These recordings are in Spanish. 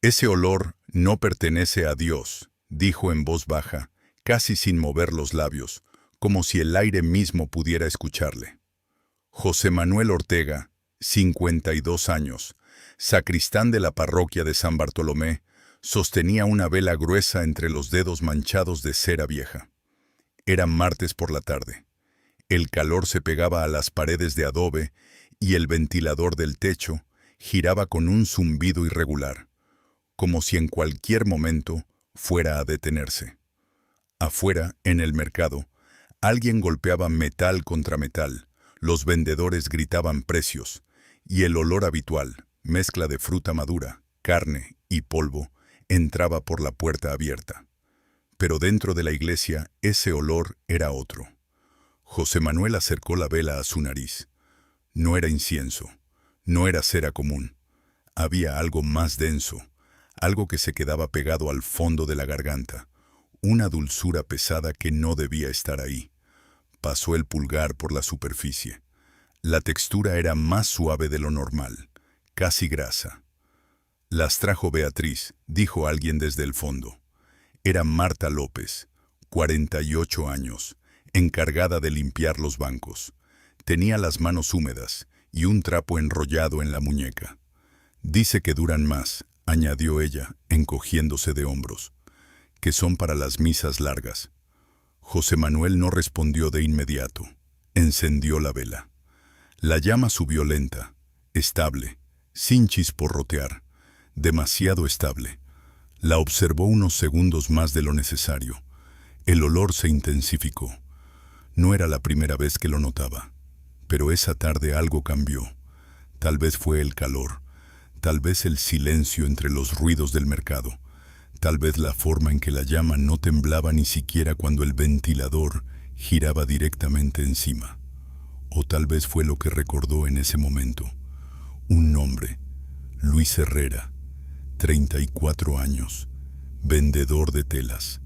Ese olor no pertenece a Dios, dijo en voz baja, casi sin mover los labios, como si el aire mismo pudiera escucharle. José Manuel Ortega, 52 años, sacristán de la parroquia de San Bartolomé, sostenía una vela gruesa entre los dedos manchados de cera vieja. Era martes por la tarde. El calor se pegaba a las paredes de adobe y el ventilador del techo giraba con un zumbido irregular, como si en cualquier momento fuera a detenerse. Afuera, en el mercado, alguien golpeaba metal contra metal, los vendedores gritaban precios, y el olor habitual, mezcla de fruta madura, carne y polvo, entraba por la puerta abierta. Pero dentro de la iglesia ese olor era otro. José Manuel acercó la vela a su nariz. No era incienso, no era cera común. Había algo más denso, algo que se quedaba pegado al fondo de la garganta, una dulzura pesada que no debía estar ahí. Pasó el pulgar por la superficie. La textura era más suave de lo normal, casi grasa. «Las trajo Beatriz», dijo alguien desde el fondo. Era Marta López, 48 años, encargada de limpiar los bancos. Tenía las manos húmedas y un trapo enrollado en la muñeca. «Dice que duran más», añadió ella, encogiéndose de hombros, «que son para las misas largas». José Manuel no respondió de inmediato. Encendió la vela. La llama subió lenta, estable, sin chisporrotear, demasiado estable. La observó unos segundos más de lo necesario. El olor se intensificó. No era la primera vez que lo notaba, pero esa tarde algo cambió. Tal vez fue el calor, tal vez el silencio entre los ruidos del mercado, tal vez la forma en que la llama no temblaba ni siquiera cuando el ventilador giraba directamente encima. O tal vez fue lo que recordó en ese momento. Un nombre, Luis Herrera, 34 años, vendedor de telas.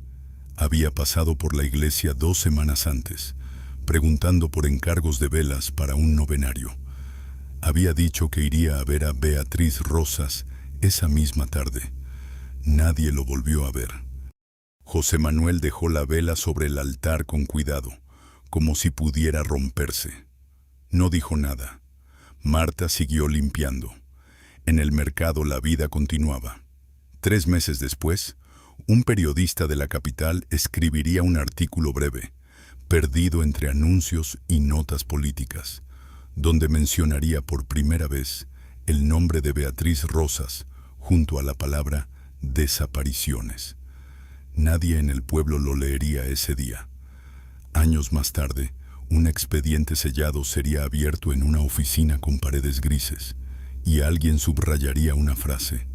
Había pasado por la iglesia 2 semanas antes, preguntando por encargos de velas para un novenario. Había dicho que iría a ver a Beatriz Rosas esa misma tarde. Nadie lo volvió a ver. José Manuel dejó la vela sobre el altar con cuidado, como si pudiera romperse. No dijo nada. Marta siguió limpiando. En el mercado la vida continuaba. 3 meses después, un periodista de la capital escribiría un artículo breve, perdido entre anuncios y notas políticas, donde mencionaría por primera vez el nombre de Beatriz Rosas junto a la palabra desapariciones. Nadie en el pueblo lo leería ese día. Años más tarde, un expediente sellado sería abierto en una oficina con paredes grises, y alguien subrayaría una frase: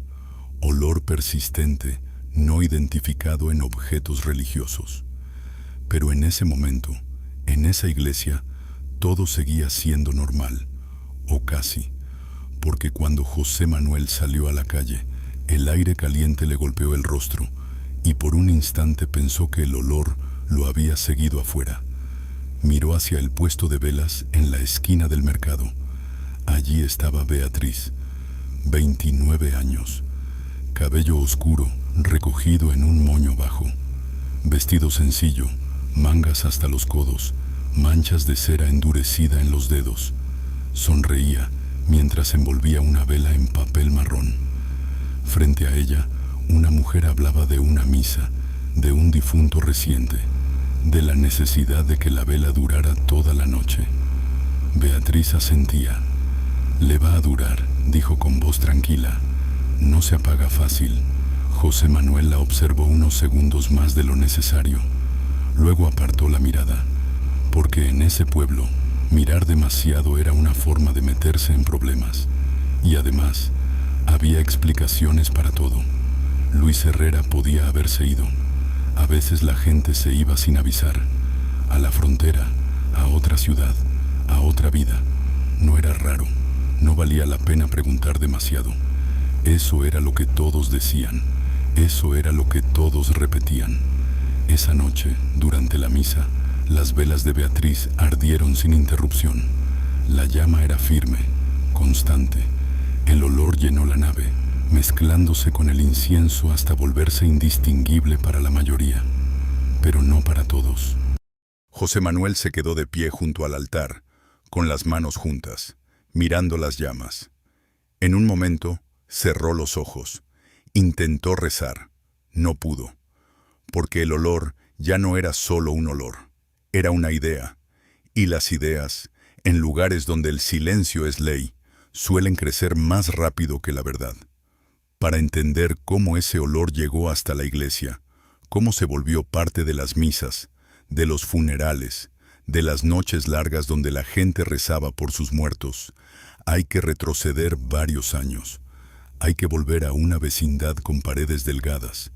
olor persistente no identificado en objetos religiosos. Pero en ese momento, en esa iglesia, todo seguía siendo normal, o casi, porque cuando José Manuel salió a la calle, el aire caliente le golpeó el rostro, y por un instante pensó que el olor lo había seguido afuera. Miró hacia el puesto de velas en la esquina del mercado. Allí estaba Beatriz, 29 años, cabello oscuro, recogido en un moño bajo, vestido sencillo, mangas hasta los codos, manchas de cera endurecida en los dedos. Sonreía mientras envolvía una vela en papel marrón. Frente a ella, una mujer hablaba de una misa, de un difunto reciente, de la necesidad de que la vela durara toda la noche. Beatriz asentía. «Le va a durar», dijo con voz tranquila. «No se apaga fácil». José Manuel la observó unos segundos más de lo necesario. Luego apartó la mirada, porque en ese pueblo, mirar demasiado era una forma de meterse en problemas. Y además, había explicaciones para todo. Luis Herrera podía haberse ido. A veces la gente se iba sin avisar, a la frontera, a otra ciudad, a otra vida. No era raro, no valía la pena preguntar demasiado. Eso era lo que todos decían, eso era lo que todos repetían. Esa noche, durante la misa, las velas de Beatriz ardieron sin interrupción. La llama era firme, constante. El olor llenó la nave, mezclándose con el incienso hasta volverse indistinguible para la mayoría, pero no para todos. José Manuel se quedó de pie junto al altar, con las manos juntas, mirando las llamas. En un momento, cerró los ojos. Intentó rezar. No pudo, porque el olor ya no era solo un olor, era una idea. Y las ideas, en lugares donde el silencio es ley, suelen crecer más rápido que la verdad. Para entender cómo ese olor llegó hasta la iglesia, cómo se volvió parte de las misas, de los funerales, de las noches largas donde la gente rezaba por sus muertos, hay que retroceder varios años. Hay que volver a una vecindad con paredes delgadas,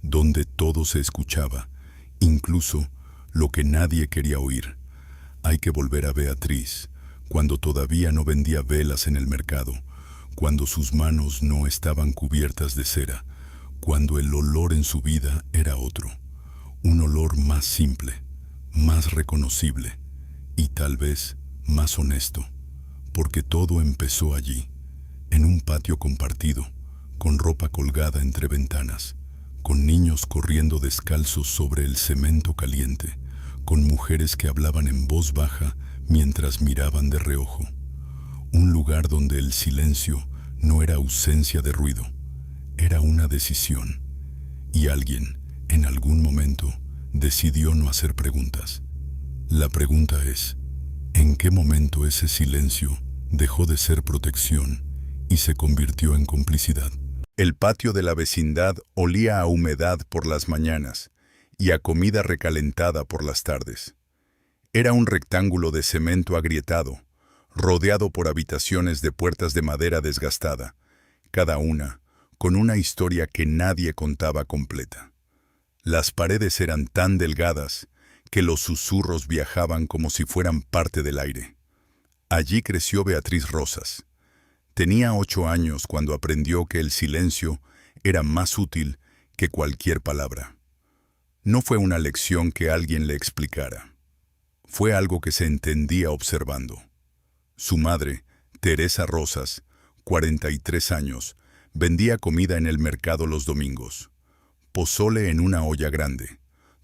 donde todo se escuchaba, incluso lo que nadie quería oír. Hay que volver a Beatriz, cuando todavía no vendía velas en el mercado, cuando sus manos no estaban cubiertas de cera, cuando el olor en su vida era otro, un olor más simple, más reconocible y tal vez más honesto, porque todo empezó allí, en un patio compartido, con ropa colgada entre ventanas, con niños corriendo descalzos sobre el cemento caliente, con mujeres que hablaban en voz baja mientras miraban de reojo. Un lugar donde el silencio no era ausencia de ruido, era una decisión. Y alguien, en algún momento, decidió no hacer preguntas. La pregunta es, ¿en qué momento ese silencio dejó de ser protección y se convirtió en complicidad? El patio de la vecindad olía a humedad por las mañanas y a comida recalentada por las tardes. Era un rectángulo de cemento agrietado, rodeado por habitaciones de puertas de madera desgastada, cada una con una historia que nadie contaba completa. Las paredes eran tan delgadas que los susurros viajaban como si fueran parte del aire. Allí creció Beatriz Rosas. Tenía 8 años cuando aprendió que el silencio era más útil que cualquier palabra. No fue una lección que alguien le explicara. Fue algo que se entendía observando. Su madre, Teresa Rosas, 43 años, vendía comida en el mercado los domingos. Pozole en una olla grande,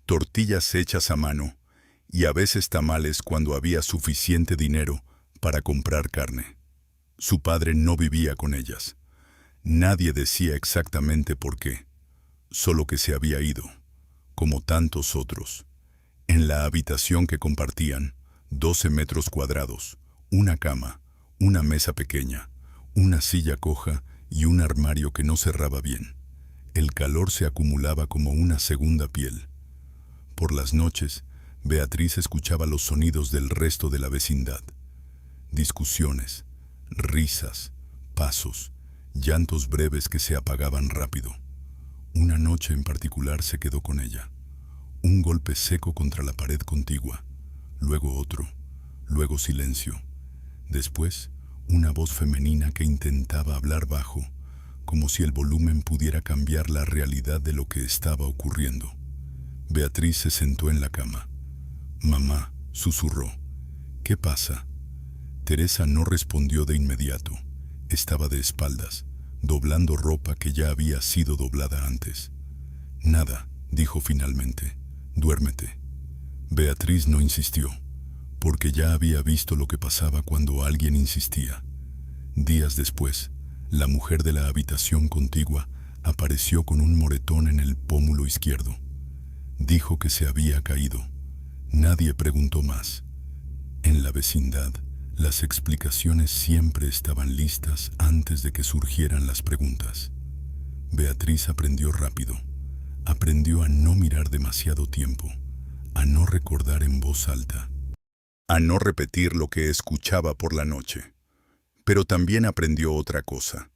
tortillas hechas a mano y a veces tamales cuando había suficiente dinero para comprar carne. Su padre no vivía con ellas. Nadie decía exactamente por qué, solo que se había ido, como tantos otros. En la habitación que compartían, 12 metros cuadrados, una cama, una mesa pequeña, una silla coja y un armario que no cerraba bien. El calor se acumulaba como una segunda piel. Por las noches, Beatriz escuchaba los sonidos del resto de la vecindad. Discusiones, risas, pasos, llantos breves que se apagaban rápido. Una noche en particular se quedó con ella. Un golpe seco contra la pared contigua, luego otro, luego silencio. Después, una voz femenina que intentaba hablar bajo, como si el volumen pudiera cambiar la realidad de lo que estaba ocurriendo. Beatriz se sentó en la cama. «Mamá», susurró. «¿Qué pasa?» Teresa no respondió de inmediato. Estaba de espaldas, doblando ropa que ya había sido doblada antes. «Nada», dijo finalmente. «Duérmete». Beatriz no insistió, porque ya había visto lo que pasaba cuando alguien insistía. Días después, la mujer de la habitación contigua apareció con un moretón en el pómulo izquierdo. Dijo que se había caído. Nadie preguntó más. En la vecindad, las explicaciones siempre estaban listas antes de que surgieran las preguntas. Beatriz aprendió rápido. Aprendió a no mirar demasiado tiempo, a no recordar en voz alta, a no repetir lo que escuchaba por la noche. Pero también aprendió otra cosa.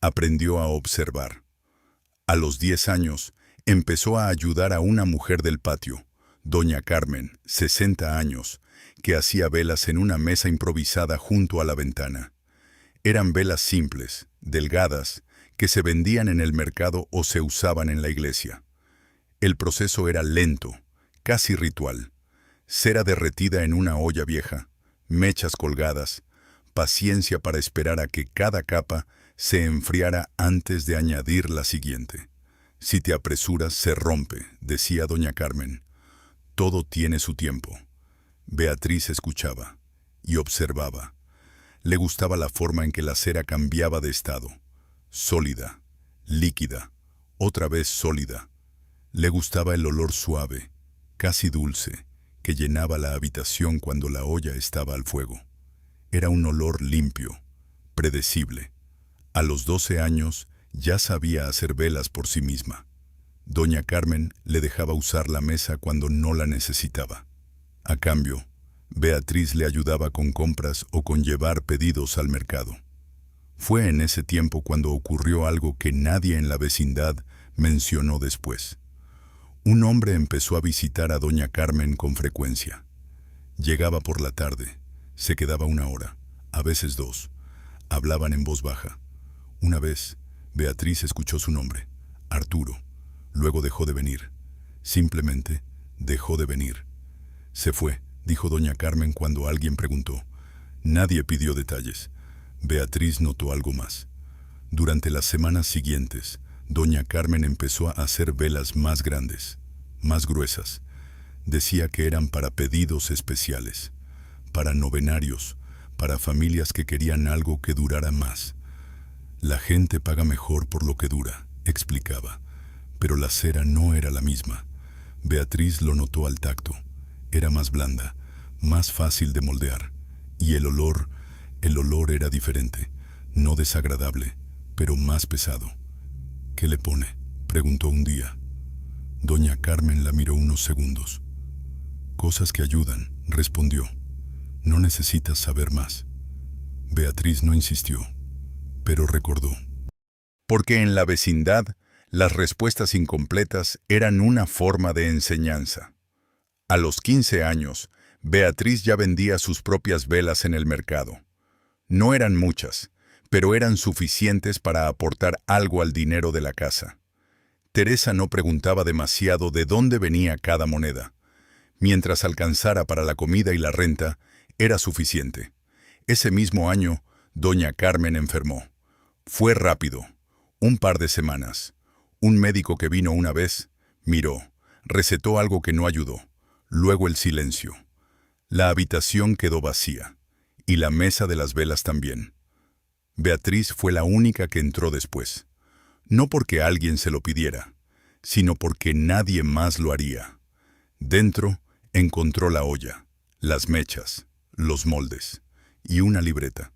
Aprendió a observar. A los 10 años, empezó a ayudar a una mujer del patio, doña Carmen, 60 años, que hacía velas en una mesa improvisada junto a la ventana. Eran velas simples, delgadas, que se vendían en el mercado o se usaban en la iglesia. El proceso era lento, casi ritual. Cera derretida en una olla vieja, mechas colgadas, paciencia para esperar a que cada capa se enfriara antes de añadir la siguiente. Si te apresuras, se rompe, decía doña Carmen. Todo tiene su tiempo. Beatriz escuchaba y observaba. Le gustaba la forma en que la cera cambiaba de estado. Sólida, líquida, otra vez sólida. Le gustaba el olor suave, casi dulce, que llenaba la habitación cuando la olla estaba al fuego. Era un olor limpio, predecible. A los 12 años ya sabía hacer velas por sí misma. Doña Carmen le dejaba usar la mesa cuando no la necesitaba. A cambio, Beatriz le ayudaba con compras o con llevar pedidos al mercado. Fue en ese tiempo cuando ocurrió algo que nadie en la vecindad mencionó después. Un hombre empezó a visitar a doña Carmen con frecuencia. Llegaba por la tarde, se quedaba 1 hora, a veces 2. Hablaban en voz baja. Una vez, Beatriz escuchó su nombre, Arturo. Luego dejó de venir. Simplemente dejó de venir. Se fue, dijo doña Carmen cuando alguien preguntó. Nadie pidió detalles. Beatriz notó algo más. Durante las semanas siguientes, doña Carmen empezó a hacer velas más grandes, más gruesas. Decía que eran para pedidos especiales, para novenarios, para familias que querían algo que durara más. La gente paga mejor por lo que dura, explicaba, pero la cera no era la misma. Beatriz lo notó al tacto. Era más blanda, más fácil de moldear, y el olor era diferente, no desagradable, pero más pesado. ¿Qué le pone?, preguntó un día. Doña Carmen la miró unos segundos. Cosas que ayudan, respondió. No necesitas saber más. Beatriz no insistió, pero recordó. Porque en la vecindad, las respuestas incompletas eran una forma de enseñanza. A los 15 años, Beatriz ya vendía sus propias velas en el mercado. No eran muchas, pero eran suficientes para aportar algo al dinero de la casa. Teresa no preguntaba demasiado de dónde venía cada moneda. Mientras alcanzara para la comida y la renta, era suficiente. Ese mismo año, doña Carmen enfermó. Fue rápido, 1 par de semanas. Un médico que vino una vez, miró, recetó algo que no ayudó. Luego el silencio. La habitación quedó vacía, y la mesa de las velas también. Beatriz fue la única que entró después. No porque alguien se lo pidiera, sino porque nadie más lo haría. Dentro encontró la olla, las mechas, los moldes y una libreta.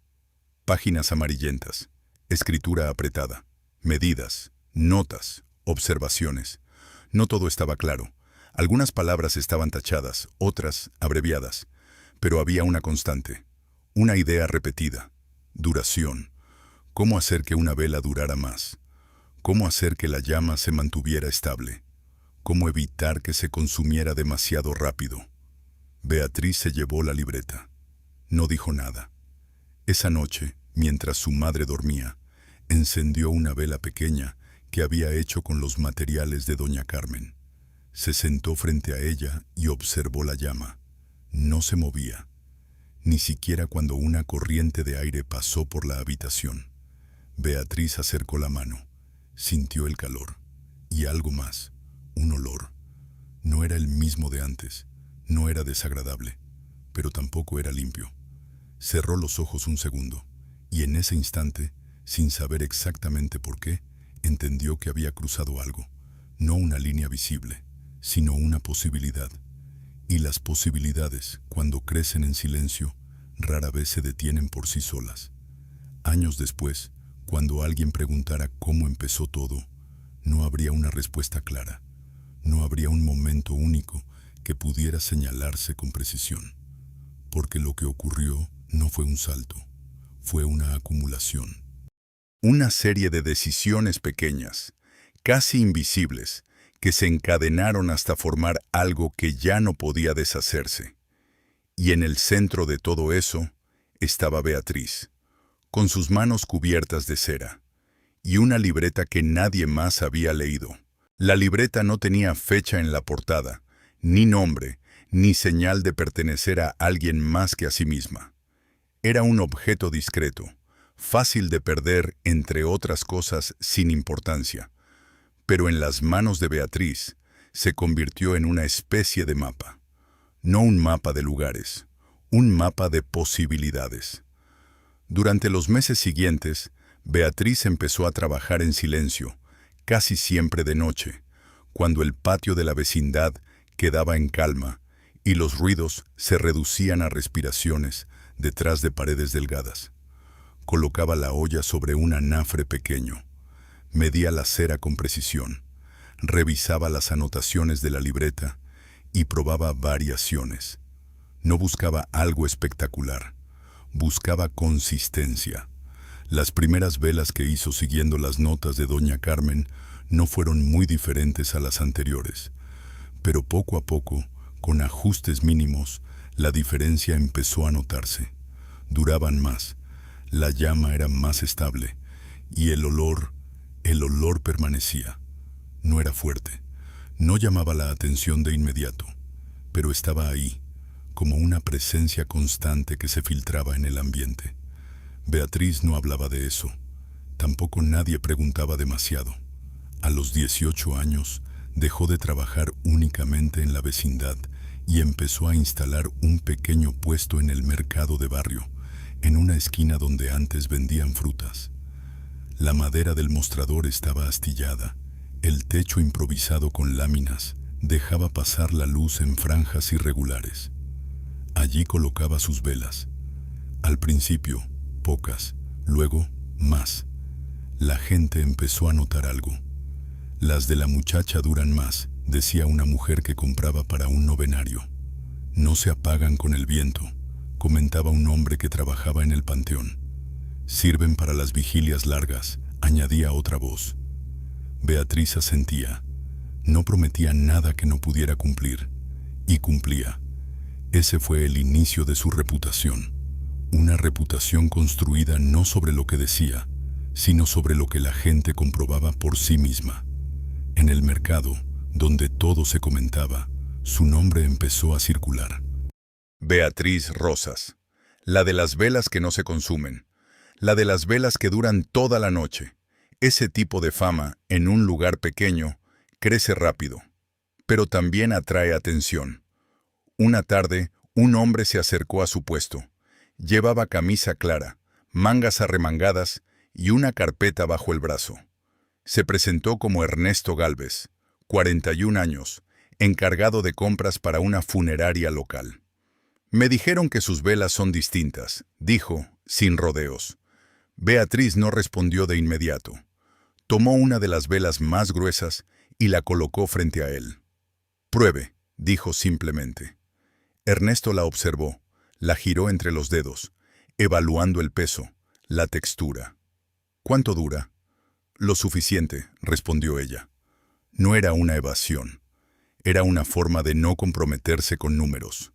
Páginas amarillentas, escritura apretada, medidas, notas, observaciones. No todo estaba claro. Algunas palabras estaban tachadas, otras abreviadas, pero había una constante, una idea repetida. Duración. ¿Cómo hacer que una vela durara más? ¿Cómo hacer que la llama se mantuviera estable? ¿Cómo evitar que se consumiera demasiado rápido? Beatriz se llevó la libreta. No dijo nada. Esa noche, mientras su madre dormía, encendió una vela pequeña que había hecho con los materiales de doña Carmen. Se sentó frente a ella y observó la llama. No se movía, ni siquiera cuando una corriente de aire pasó por la habitación. Beatriz acercó la mano, sintió el calor, y algo más, un olor. No era el mismo de antes, no era desagradable, pero tampoco era limpio. Cerró los ojos un segundo, y en ese instante, sin saber exactamente por qué, entendió que había cruzado algo, no una línea visible, sino una posibilidad. Y las posibilidades, cuando crecen en silencio, rara vez se detienen por sí solas. Años después, cuando alguien preguntara cómo empezó todo, no habría una respuesta clara. No habría un momento único que pudiera señalarse con precisión. Porque lo que ocurrió no fue un salto, fue una acumulación. Una serie de decisiones pequeñas, casi invisibles, que se encadenaron hasta formar algo que ya no podía deshacerse. Y en el centro de todo eso estaba Beatriz, con sus manos cubiertas de cera, y una libreta que nadie más había leído. La libreta no tenía fecha en la portada, ni nombre, ni señal de pertenecer a alguien más que a sí misma. Era un objeto discreto, fácil de perder, entre otras cosas sin importancia. Pero en las manos de Beatriz se convirtió en una especie de mapa. No un mapa de lugares, un mapa de posibilidades. Durante los meses siguientes, Beatriz empezó a trabajar en silencio, casi siempre de noche, cuando el patio de la vecindad quedaba en calma y los ruidos se reducían a respiraciones detrás de paredes delgadas. Colocaba la olla sobre un anafre pequeño, medía la cera con precisión, revisaba las anotaciones de la libreta y probaba variaciones. No buscaba algo espectacular, buscaba consistencia. Las primeras velas que hizo siguiendo las notas de doña Carmen no fueron muy diferentes a las anteriores, pero poco a poco, con ajustes mínimos, la diferencia empezó a notarse. Duraban más, la llama era más estable y el olor permanecía. No era fuerte, no llamaba la atención de inmediato, pero estaba ahí, como una presencia constante que se filtraba en el ambiente. Beatriz no hablaba de eso, tampoco nadie preguntaba demasiado. A los 18 años dejó de trabajar únicamente en la vecindad y empezó a instalar un pequeño puesto en el mercado de barrio, en una esquina donde antes vendían frutas. La madera del mostrador estaba astillada, el techo improvisado con láminas dejaba pasar la luz en franjas irregulares. Allí colocaba sus velas. Al principio, pocas, luego, más. La gente empezó a notar algo. Las de la muchacha duran más, decía una mujer que compraba para un novenario. No se apagan con el viento, comentaba un hombre que trabajaba en el panteón. Sirven para las vigilias largas, añadía otra voz. Beatriz asentía. No prometía nada que no pudiera cumplir, y cumplía. Ese fue el inicio de su reputación. Una reputación construida no sobre lo que decía, sino sobre lo que la gente comprobaba por sí misma. En el mercado, donde todo se comentaba, su nombre empezó a circular. Beatriz Rosas, la de las velas que no se consumen, la de las velas que duran toda la noche. Ese tipo de fama, en un lugar pequeño, crece rápido, pero también atrae atención. Una tarde, un hombre se acercó a su puesto. Llevaba camisa clara, mangas arremangadas y una carpeta bajo el brazo. Se presentó como Ernesto Gálvez, 41 años, encargado de compras para una funeraria local. Me dijeron que sus velas son distintas, dijo, sin rodeos. Beatriz no respondió de inmediato. Tomó una de las velas más gruesas y la colocó frente a él. Pruebe, dijo simplemente. Ernesto la observó, la giró entre los dedos, evaluando el peso, la textura. ¿Cuánto dura? Lo suficiente, respondió ella. No era una evasión. Era una forma de no comprometerse con números.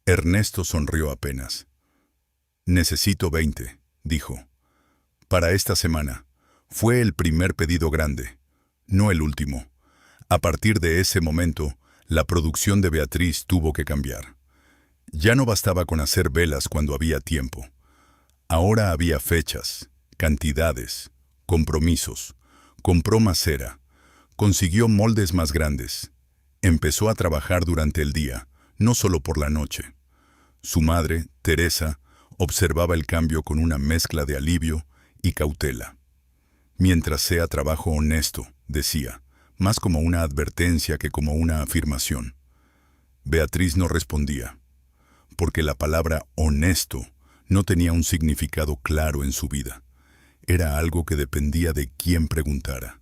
Ernesto sonrió apenas. Necesito 20, dijo. Para esta semana. Fue el primer pedido grande, no el último. A partir de ese momento, la producción de Beatriz tuvo que cambiar. Ya no bastaba con hacer velas cuando había tiempo. Ahora había fechas, cantidades, compromisos. Compró más cera, consiguió moldes más grandes. Empezó a trabajar durante el día, no solo por la noche. Su madre, Teresa, observaba el cambio con una mezcla de alivio y cautela. Mientras sea trabajo honesto, decía, más como una advertencia que como una afirmación. Beatriz no respondía, porque la palabra honesto no tenía un significado claro en su vida. Era algo que dependía de quién preguntara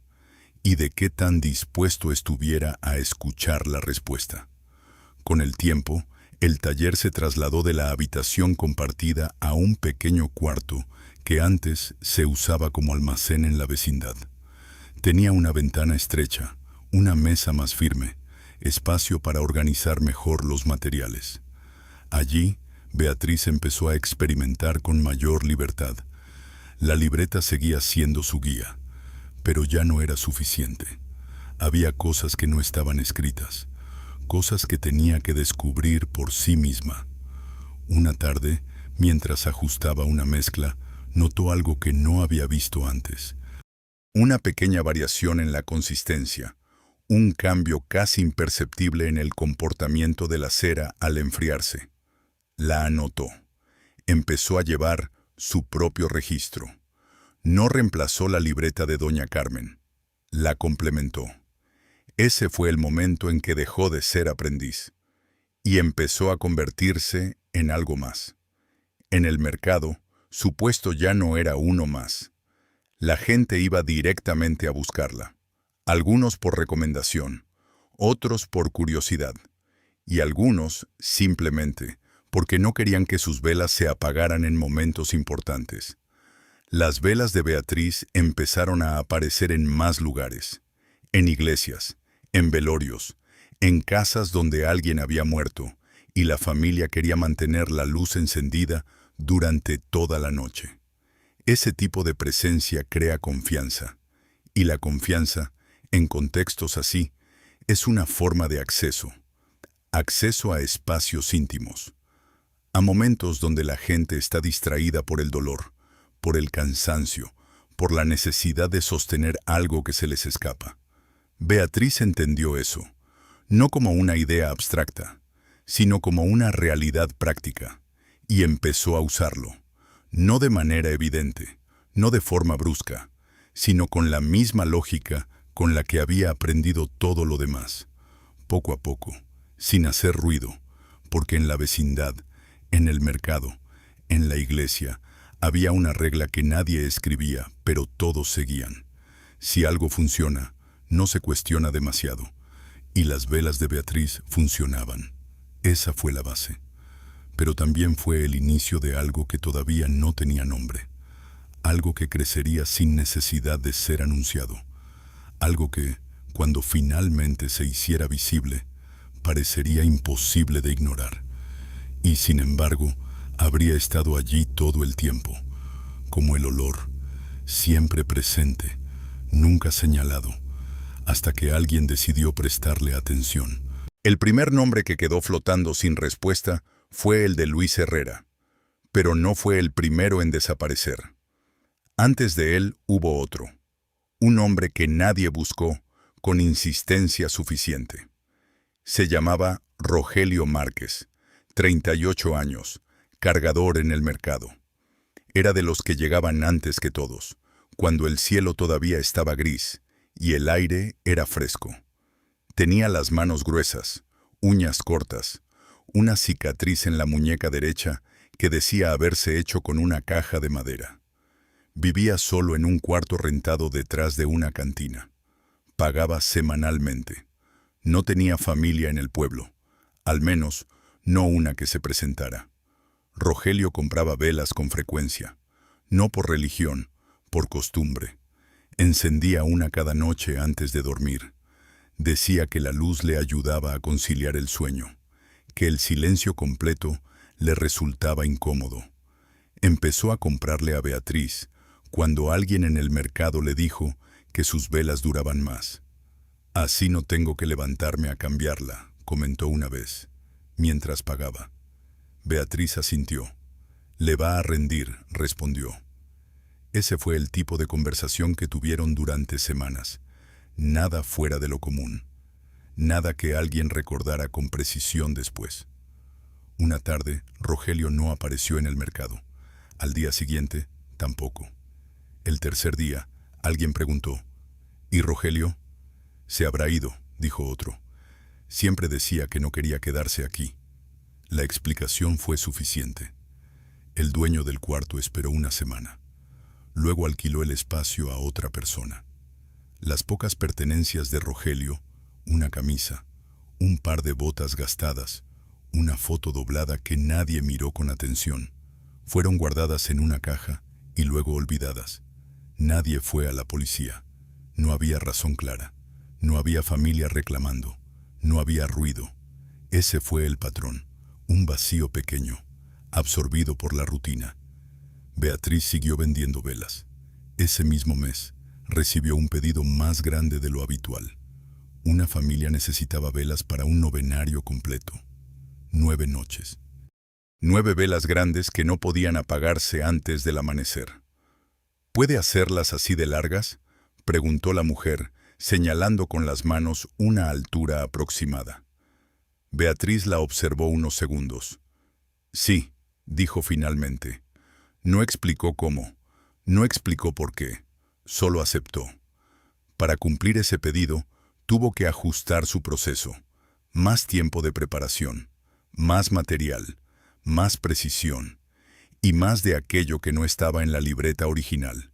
y de qué tan dispuesto estuviera a escuchar la respuesta. Con el tiempo, el taller se trasladó de la habitación compartida a un pequeño cuarto que antes se usaba como almacén en la vecindad. Tenía una ventana estrecha, una mesa más firme, espacio para organizar mejor los materiales. Allí, Beatriz empezó a experimentar con mayor libertad. La libreta seguía siendo su guía, pero ya no era suficiente. Había cosas que no estaban escritas, cosas que tenía que descubrir por sí misma. Una tarde, mientras ajustaba una mezcla, notó algo que no había visto antes. Una pequeña variación en la consistencia, un cambio casi imperceptible en el comportamiento de la cera al enfriarse. La anotó. Empezó a llevar su propio registro. No reemplazó la libreta de doña Carmen. La complementó. Ese fue el momento en que dejó de ser aprendiz y empezó a convertirse en algo más. En el mercado, su puesto ya no era uno más. La gente iba directamente a buscarla, algunos por recomendación, otros por curiosidad, y algunos simplemente porque no querían que sus velas se apagaran en momentos importantes. Las velas de Beatriz empezaron a aparecer en más lugares, en iglesias, en velorios, en casas donde alguien había muerto, y la familia quería mantener la luz encendida durante toda la noche. Ese tipo de presencia crea confianza, y la confianza, en contextos así, es una forma de acceso a espacios íntimos, a momentos donde la gente está distraída por el dolor, por el cansancio, por la necesidad de sostener algo que se les escapa. Beatriz entendió eso, no como una idea abstracta, sino como una realidad práctica, y empezó a usarlo, no de manera evidente, no de forma brusca, sino con la misma lógica con la que había aprendido todo lo demás, poco a poco, sin hacer ruido, porque en la vecindad, en el mercado, en la iglesia, había una regla que nadie escribía, pero todos seguían. Si algo funciona, no se cuestiona demasiado. Y las velas de Beatriz funcionaban. Esa fue la base. Pero también fue el inicio de algo que todavía no tenía nombre. Algo que crecería sin necesidad de ser anunciado. Algo que, cuando finalmente se hiciera visible, parecería imposible de ignorar. Y sin embargo, habría estado allí todo el tiempo, como el olor, siempre presente, nunca señalado, hasta que alguien decidió prestarle atención. El primer nombre que quedó flotando sin respuesta fue el de Luis Herrera, pero no fue el primero en desaparecer. Antes de él hubo otro, un hombre que nadie buscó con insistencia suficiente. Se llamaba Rogelio Márquez, 38 años, cargador en el mercado. Era de los que llegaban antes que todos, cuando el cielo todavía estaba gris y el aire era fresco. Tenía las manos gruesas, uñas cortas, una cicatriz en la muñeca derecha que decía haberse hecho con una caja de madera. Vivía solo en un cuarto rentado detrás de una cantina. Pagaba semanalmente. No tenía familia en el pueblo, al menos no una que se presentara. Rogelio compraba velas con frecuencia, no por religión, por costumbre. Encendía una cada noche antes de dormir. Decía que la luz le ayudaba a conciliar el sueño, que el silencio completo le resultaba incómodo. Empezó a comprarle a Beatriz cuando alguien en el mercado le dijo que sus velas duraban más. «Así no tengo que levantarme a cambiarla», comentó una vez, mientras pagaba. Beatriz asintió. «Le va a rendir», respondió. Ese fue el tipo de conversación que tuvieron durante semanas. Nada fuera de lo común. Nada que alguien recordara con precisión después. Una tarde, Rogelio no apareció en el mercado. Al día siguiente, tampoco. El tercer día, alguien preguntó, «¿Y Rogelio?» «Se habrá ido», dijo otro. «Siempre decía que no quería quedarse aquí». La explicación fue suficiente. El dueño del cuarto esperó una semana. Luego alquiló el espacio a otra persona. Las pocas pertenencias de Rogelio, una camisa, un par de botas gastadas, una foto doblada que nadie miró con atención, fueron guardadas en una caja y luego olvidadas. Nadie fue a la policía. No había razón clara. No había familia reclamando. No había ruido. Ese fue el patrón. Un vacío pequeño, absorbido por la rutina. Beatriz siguió vendiendo velas. Ese mismo mes, recibió un pedido más grande de lo habitual. Una familia necesitaba velas para un novenario completo. 9 noches. 9 velas grandes que no podían apagarse antes del amanecer. ¿Puede hacerlas así de largas?, preguntó la mujer, señalando con las manos una altura aproximada. Beatriz la observó unos segundos. Sí, dijo finalmente. No explicó cómo, no explicó por qué, solo aceptó. Para cumplir ese pedido, tuvo que ajustar su proceso. Más tiempo de preparación, más material, más precisión, y más de aquello que no estaba en la libreta original.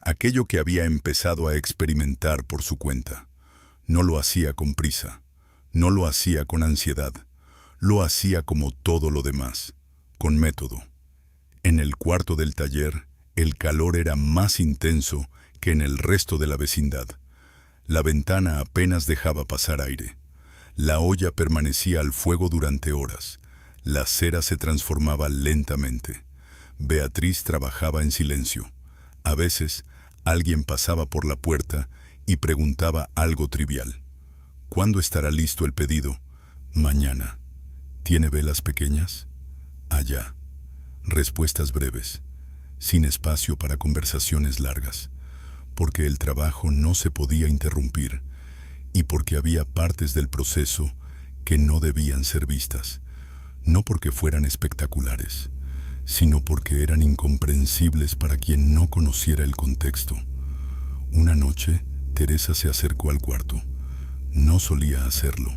Aquello que había empezado a experimentar por su cuenta. No lo hacía con prisa, no lo hacía con ansiedad, lo hacía como todo lo demás, con método. En el cuarto del taller, el calor era más intenso que en el resto de la vecindad. La ventana apenas dejaba pasar aire. La olla permanecía al fuego durante horas. La cera se transformaba lentamente. Beatriz trabajaba en silencio. A veces, alguien pasaba por la puerta y preguntaba algo trivial. ¿Cuándo estará listo el pedido? Mañana. ¿Tiene velas pequeñas? Allá. Respuestas breves, sin espacio para conversaciones largas, porque el trabajo no se podía interrumpir y porque había partes del proceso que no debían ser vistas, no porque fueran espectaculares, sino porque eran incomprensibles para quien no conociera el contexto. Una noche, Teresa se acercó al cuarto. No solía hacerlo.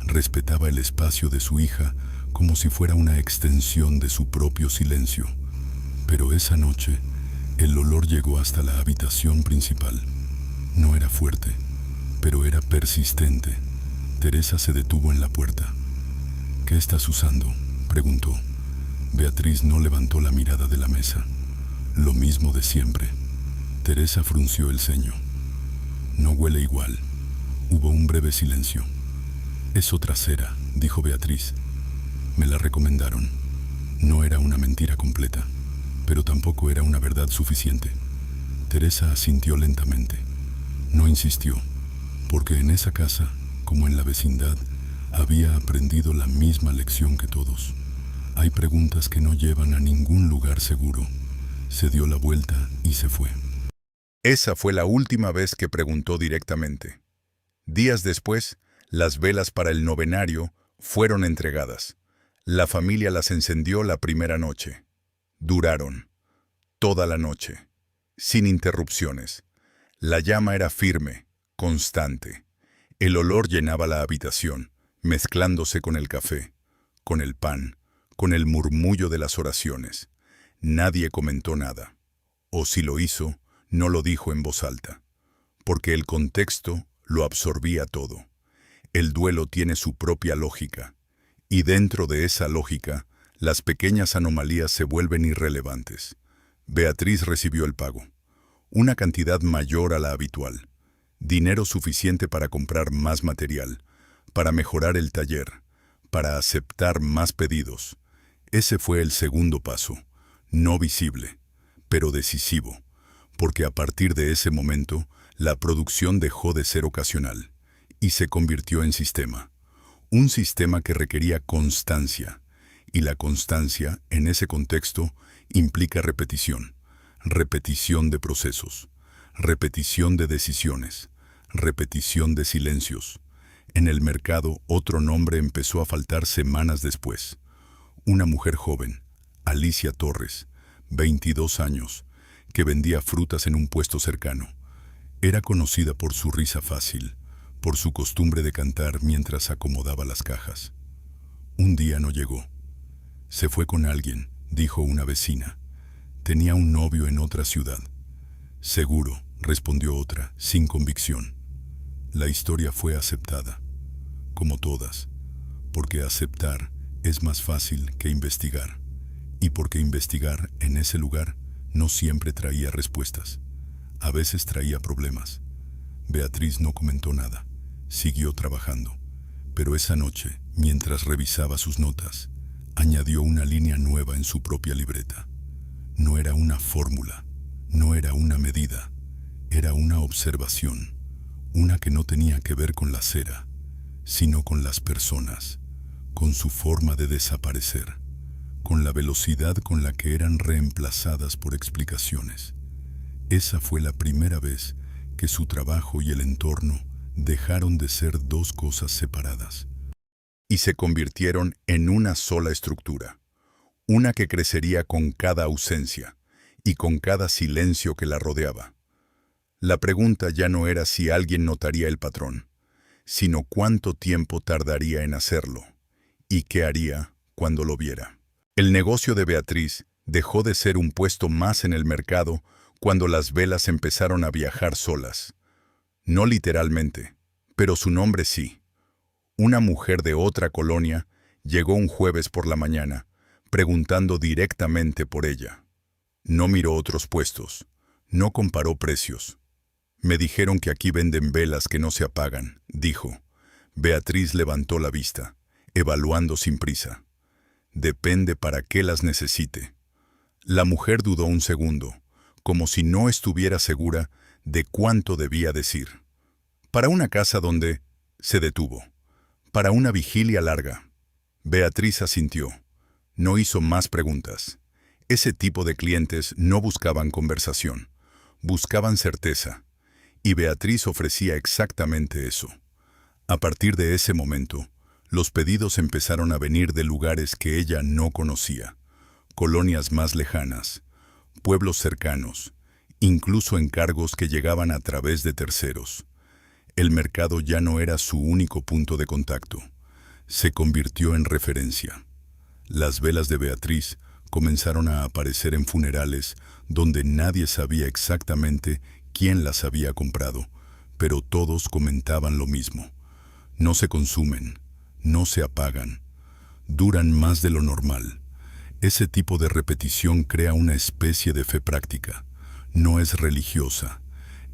Respetaba el espacio de su hija como si fuera una extensión de su propio silencio. Pero esa noche, el olor llegó hasta la habitación principal. No era fuerte, pero era persistente. Teresa se detuvo en la puerta. ¿Qué estás usando?, preguntó. Beatriz no levantó la mirada de la mesa. Lo mismo de siempre. Teresa frunció el ceño. No huele igual. Hubo un breve silencio. Es otra cera, dijo Beatriz. Me la recomendaron. No era una mentira completa, pero tampoco era una verdad suficiente. Teresa asintió lentamente. No insistió, porque en esa casa, como en la vecindad, había aprendido la misma lección que todos. Hay preguntas que no llevan a ningún lugar seguro. Se dio la vuelta y se fue. Esa fue la última vez que preguntó directamente. Días después, las velas para el novenario fueron entregadas. La familia las encendió la primera noche. Duraron toda la noche, sin interrupciones. La llama era firme, constante. El olor llenaba la habitación, mezclándose con el café, con el pan, con el murmullo de las oraciones. Nadie comentó nada. O si lo hizo, no lo dijo en voz alta, porque el contexto lo absorbía todo. El duelo tiene su propia lógica, y dentro de esa lógica, las pequeñas anomalías se vuelven irrelevantes. Beatriz recibió el pago, una cantidad mayor a la habitual, dinero suficiente para comprar más material, para mejorar el taller, para aceptar más pedidos. Ese fue el segundo paso, no visible, pero decisivo, porque a partir de ese momento, la producción dejó de ser ocasional y se convirtió en sistema. Un sistema que requería constancia, y la constancia, en ese contexto, implica repetición. Repetición de procesos, repetición de decisiones, repetición de silencios. En el mercado, otro nombre empezó a faltar semanas después. Una mujer joven, Alicia Torres, 22 años, que vendía frutas en un puesto cercano. Era conocida por su risa fácil, por su costumbre de cantar mientras acomodaba las cajas. Un día no llegó. Se fue con alguien, dijo una vecina. Tenía un novio en otra ciudad. Seguro, respondió otra, sin convicción. La historia fue aceptada, como todas, porque aceptar es más fácil que investigar, y porque investigar en ese lugar no siempre traía respuestas. A veces traía problemas. Beatriz no comentó nada. Siguió trabajando, pero esa noche, mientras revisaba sus notas, añadió una línea nueva en su propia libreta. No era una fórmula, no era una medida, era una observación, una que no tenía que ver con la cera, sino con las personas, con su forma de desaparecer, con la velocidad con la que eran reemplazadas por explicaciones. Esa fue la primera vez que su trabajo y el entorno dejaron de ser dos cosas separadas. Y se convirtieron en una sola estructura, una que crecería con cada ausencia y con cada silencio que la rodeaba. La pregunta ya no era si alguien notaría el patrón, sino cuánto tiempo tardaría en hacerlo y qué haría cuando lo viera. El negocio de Beatriz dejó de ser un puesto más en el mercado cuando las velas empezaron a viajar solas. No literalmente, pero su nombre sí. Una mujer de otra colonia llegó un jueves por la mañana, preguntando directamente por ella. No miró otros puestos, no comparó precios. Me dijeron que aquí venden velas que no se apagan, dijo. Beatriz levantó la vista, evaluando sin prisa. Depende para qué las necesite. La mujer dudó un segundo, como si no estuviera segura de cuánto debía decir. Para una casa donde se detuvo. Para una vigilia larga. Beatriz asintió. No hizo más preguntas. Ese tipo de clientes no buscaban conversación, buscaban certeza. Y Beatriz ofrecía exactamente eso. A partir de ese momento, los pedidos empezaron a venir de lugares que ella no conocía, colonias más lejanas, pueblos cercanos, incluso encargos que llegaban a través de terceros. El mercado ya no era su único punto de contacto, se convirtió en referencia. Las velas de Beatriz comenzaron a aparecer en funerales donde nadie sabía exactamente quién las había comprado, pero todos comentaban lo mismo. No se consumen, no se apagan, duran más de lo normal. Ese tipo de repetición crea una especie de fe práctica. No es religiosa,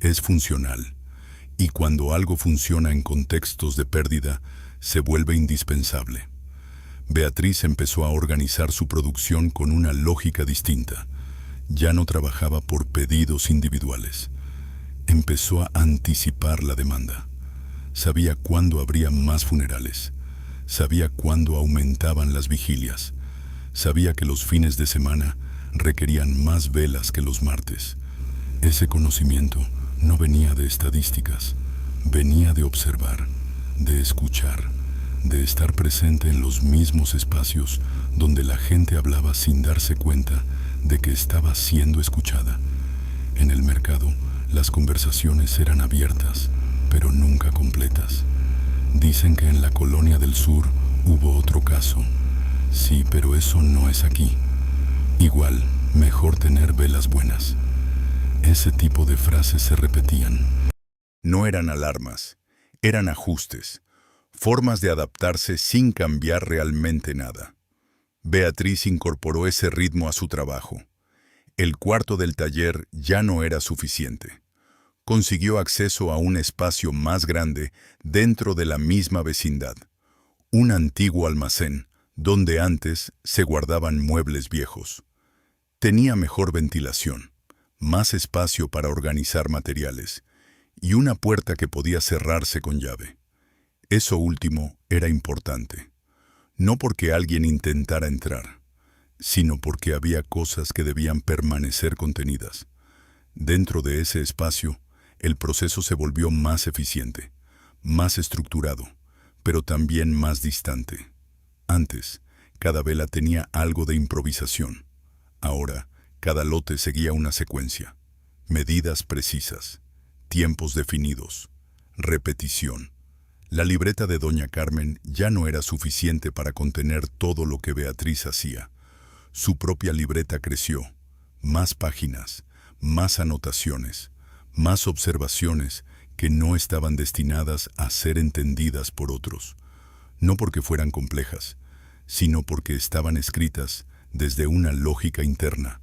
es funcional. Y cuando algo funciona en contextos de pérdida, se vuelve indispensable. Beatriz empezó a organizar su producción con una lógica distinta. Ya no trabajaba por pedidos individuales. Empezó a anticipar la demanda. Sabía cuándo habría más funerales. Sabía cuándo aumentaban las vigilias. Sabía que los fines de semana requerían más velas que los martes. Ese conocimiento no venía de estadísticas, venía de observar, de escuchar, de estar presente en los mismos espacios donde la gente hablaba sin darse cuenta de que estaba siendo escuchada. En el mercado, las conversaciones eran abiertas, pero nunca completas. Dicen que en la colonia del sur hubo otro caso. Sí, pero eso no es aquí. Igual, mejor tener velas buenas. Ese tipo de frases se repetían. No eran alarmas, eran ajustes, formas de adaptarse sin cambiar realmente nada. Beatriz incorporó ese ritmo a su trabajo. El cuarto del taller ya no era suficiente. Consiguió acceso a un espacio más grande dentro de la misma vecindad. Un antiguo almacén donde antes se guardaban muebles viejos. Tenía mejor ventilación, más espacio para organizar materiales y una puerta que podía cerrarse con llave. Eso último era importante, no porque alguien intentara entrar, sino porque había cosas que debían permanecer contenidas. Dentro de ese espacio, el proceso se volvió más eficiente, más estructurado, pero también más distante. Antes, cada vela tenía algo de improvisación. Ahora, cada lote seguía una secuencia, medidas precisas, tiempos definidos, repetición. La libreta de Doña Carmen ya no era suficiente para contener todo lo que Beatriz hacía. Su propia libreta creció, más páginas, más anotaciones, más observaciones que no estaban destinadas a ser entendidas por otros, no porque fueran complejas, sino porque estaban escritas desde una lógica interna,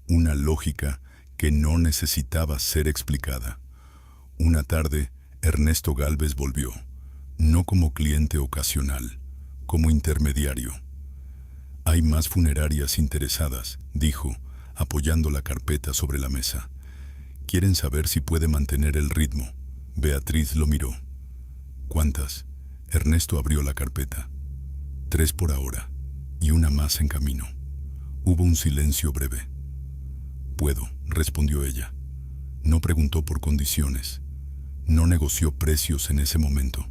una lógica que no necesitaba ser explicada. Una tarde, Ernesto Gálvez volvió, no como cliente ocasional, como intermediario. «Hay más funerarias interesadas», dijo, apoyando la carpeta sobre la mesa. «Quieren saber si puede mantener el ritmo». Beatriz lo miró. «¿Cuántas?» Ernesto abrió la carpeta. 3 por ahora, y una más en camino. Hubo un silencio breve. «Puedo», respondió ella. No preguntó por condiciones. No negoció precios en ese momento.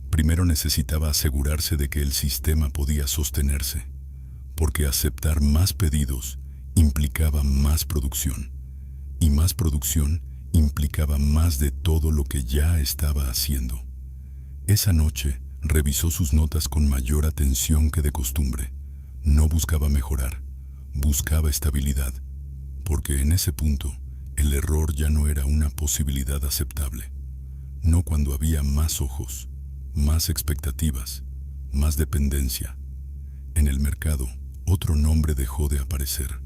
Primero necesitaba asegurarse de que el sistema podía sostenerse, porque aceptar más pedidos implicaba más producción, y más producción implicaba más de todo lo que ya estaba haciendo. Esa noche revisó sus notas con mayor atención que de costumbre. No buscaba mejorar, buscaba estabilidad, porque en ese punto el error ya no era una posibilidad aceptable. No cuando había más ojos, más expectativas, más dependencia. En el mercado, otro nombre dejó de aparecer.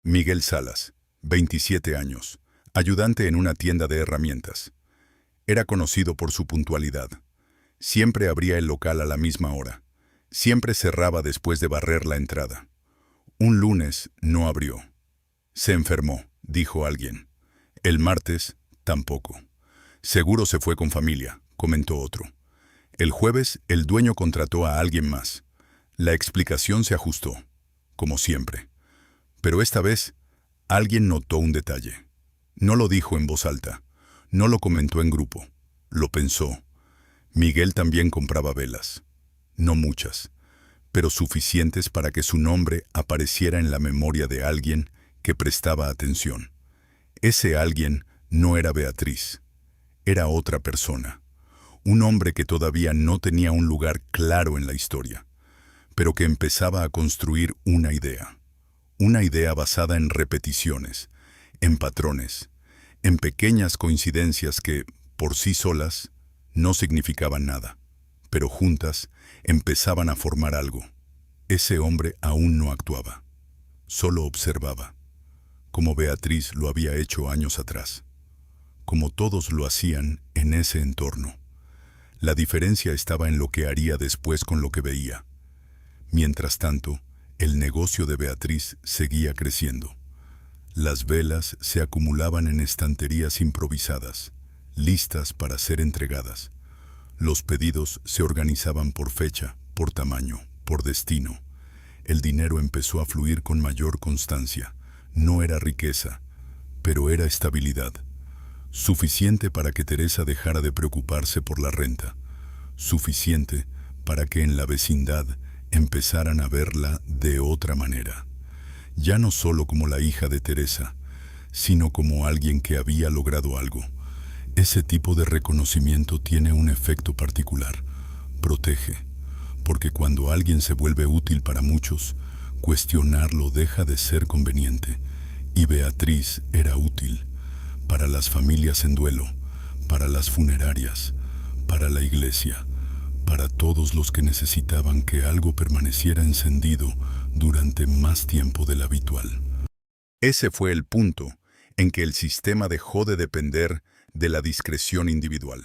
Miguel Salas, 27 años, ayudante en una tienda de herramientas. Era conocido por su puntualidad. Siempre abría el local a la misma hora. Siempre cerraba después de barrer la entrada. Un lunes no abrió. Se enfermó, dijo alguien. El martes, tampoco. Seguro se fue con familia, comentó otro. El jueves, el dueño contrató a alguien más. La explicación se ajustó, como siempre. Pero esta vez, alguien notó un detalle. No lo dijo en voz alta, no lo comentó en grupo, lo pensó. Miguel también compraba velas. No muchas, pero suficientes para que su nombre apareciera en la memoria de alguien que prestaba atención. Ese alguien no era Beatriz, era otra persona. Un hombre que todavía no tenía un lugar claro en la historia, pero que empezaba a construir una idea basada en repeticiones, en patrones, en pequeñas coincidencias que, por sí solas, no significaban nada, pero juntas empezaban a formar algo. Ese hombre aún no actuaba, solo observaba, como Beatriz lo había hecho años atrás, como todos lo hacían en ese entorno. La diferencia estaba en lo que haría después con lo que veía. Mientras tanto, el negocio de Beatriz seguía creciendo. Las velas se acumulaban en estanterías improvisadas, listas para ser entregadas. Los pedidos se organizaban por fecha, por tamaño, por destino. El dinero empezó a fluir con mayor constancia. No era riqueza, pero era estabilidad. Suficiente para que Teresa dejara de preocuparse por la renta. Suficiente para que en la vecindad empezaran a verla de otra manera. Ya no solo como la hija de Teresa, sino como alguien que había logrado algo. Ese tipo de reconocimiento tiene un efecto particular. Protege, porque cuando alguien se vuelve útil para muchos, cuestionarlo deja de ser conveniente. Y Beatriz era útil. Para las familias en duelo, para las funerarias, para la iglesia, para todos los que necesitaban que algo permaneciera encendido durante más tiempo del habitual. Ese fue el punto en que el sistema dejó de depender de la discreción individual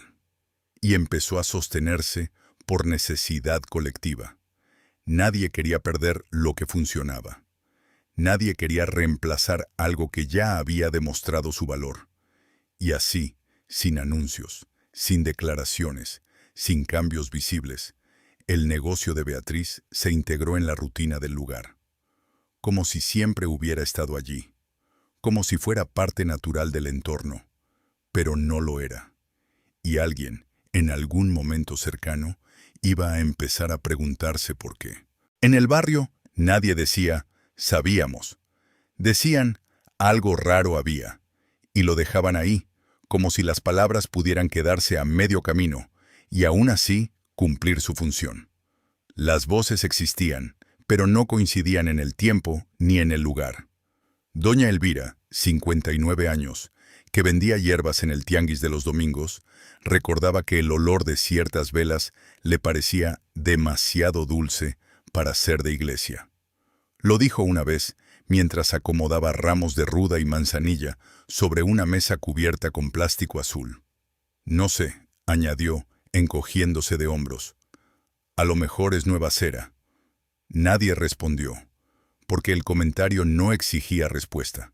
y empezó a sostenerse por necesidad colectiva. Nadie quería perder lo que funcionaba. Nadie quería reemplazar algo que ya había demostrado su valor. Y así, sin anuncios, sin declaraciones, sin cambios visibles, el negocio de Beatriz se integró en la rutina del lugar. Como si siempre hubiera estado allí, como si fuera parte natural del entorno, pero no lo era. Y alguien, en algún momento cercano, iba a empezar a preguntarse por qué. En el barrio, nadie decía, sabíamos. Decían, algo raro había, y lo dejaban ahí, como si las palabras pudieran quedarse a medio camino, y aún así cumplir su función. Las voces existían, pero no coincidían en el tiempo ni en el lugar. Doña Elvira, 59 años, que vendía hierbas en el tianguis de los domingos, recordaba que el olor de ciertas velas le parecía demasiado dulce para ser de iglesia. Lo dijo una vez mientras acomodaba ramos de ruda y manzanilla sobre una mesa cubierta con plástico azul. No sé, añadió, encogiéndose de hombros. A lo mejor es nueva cera. Nadie respondió, porque el comentario no exigía respuesta.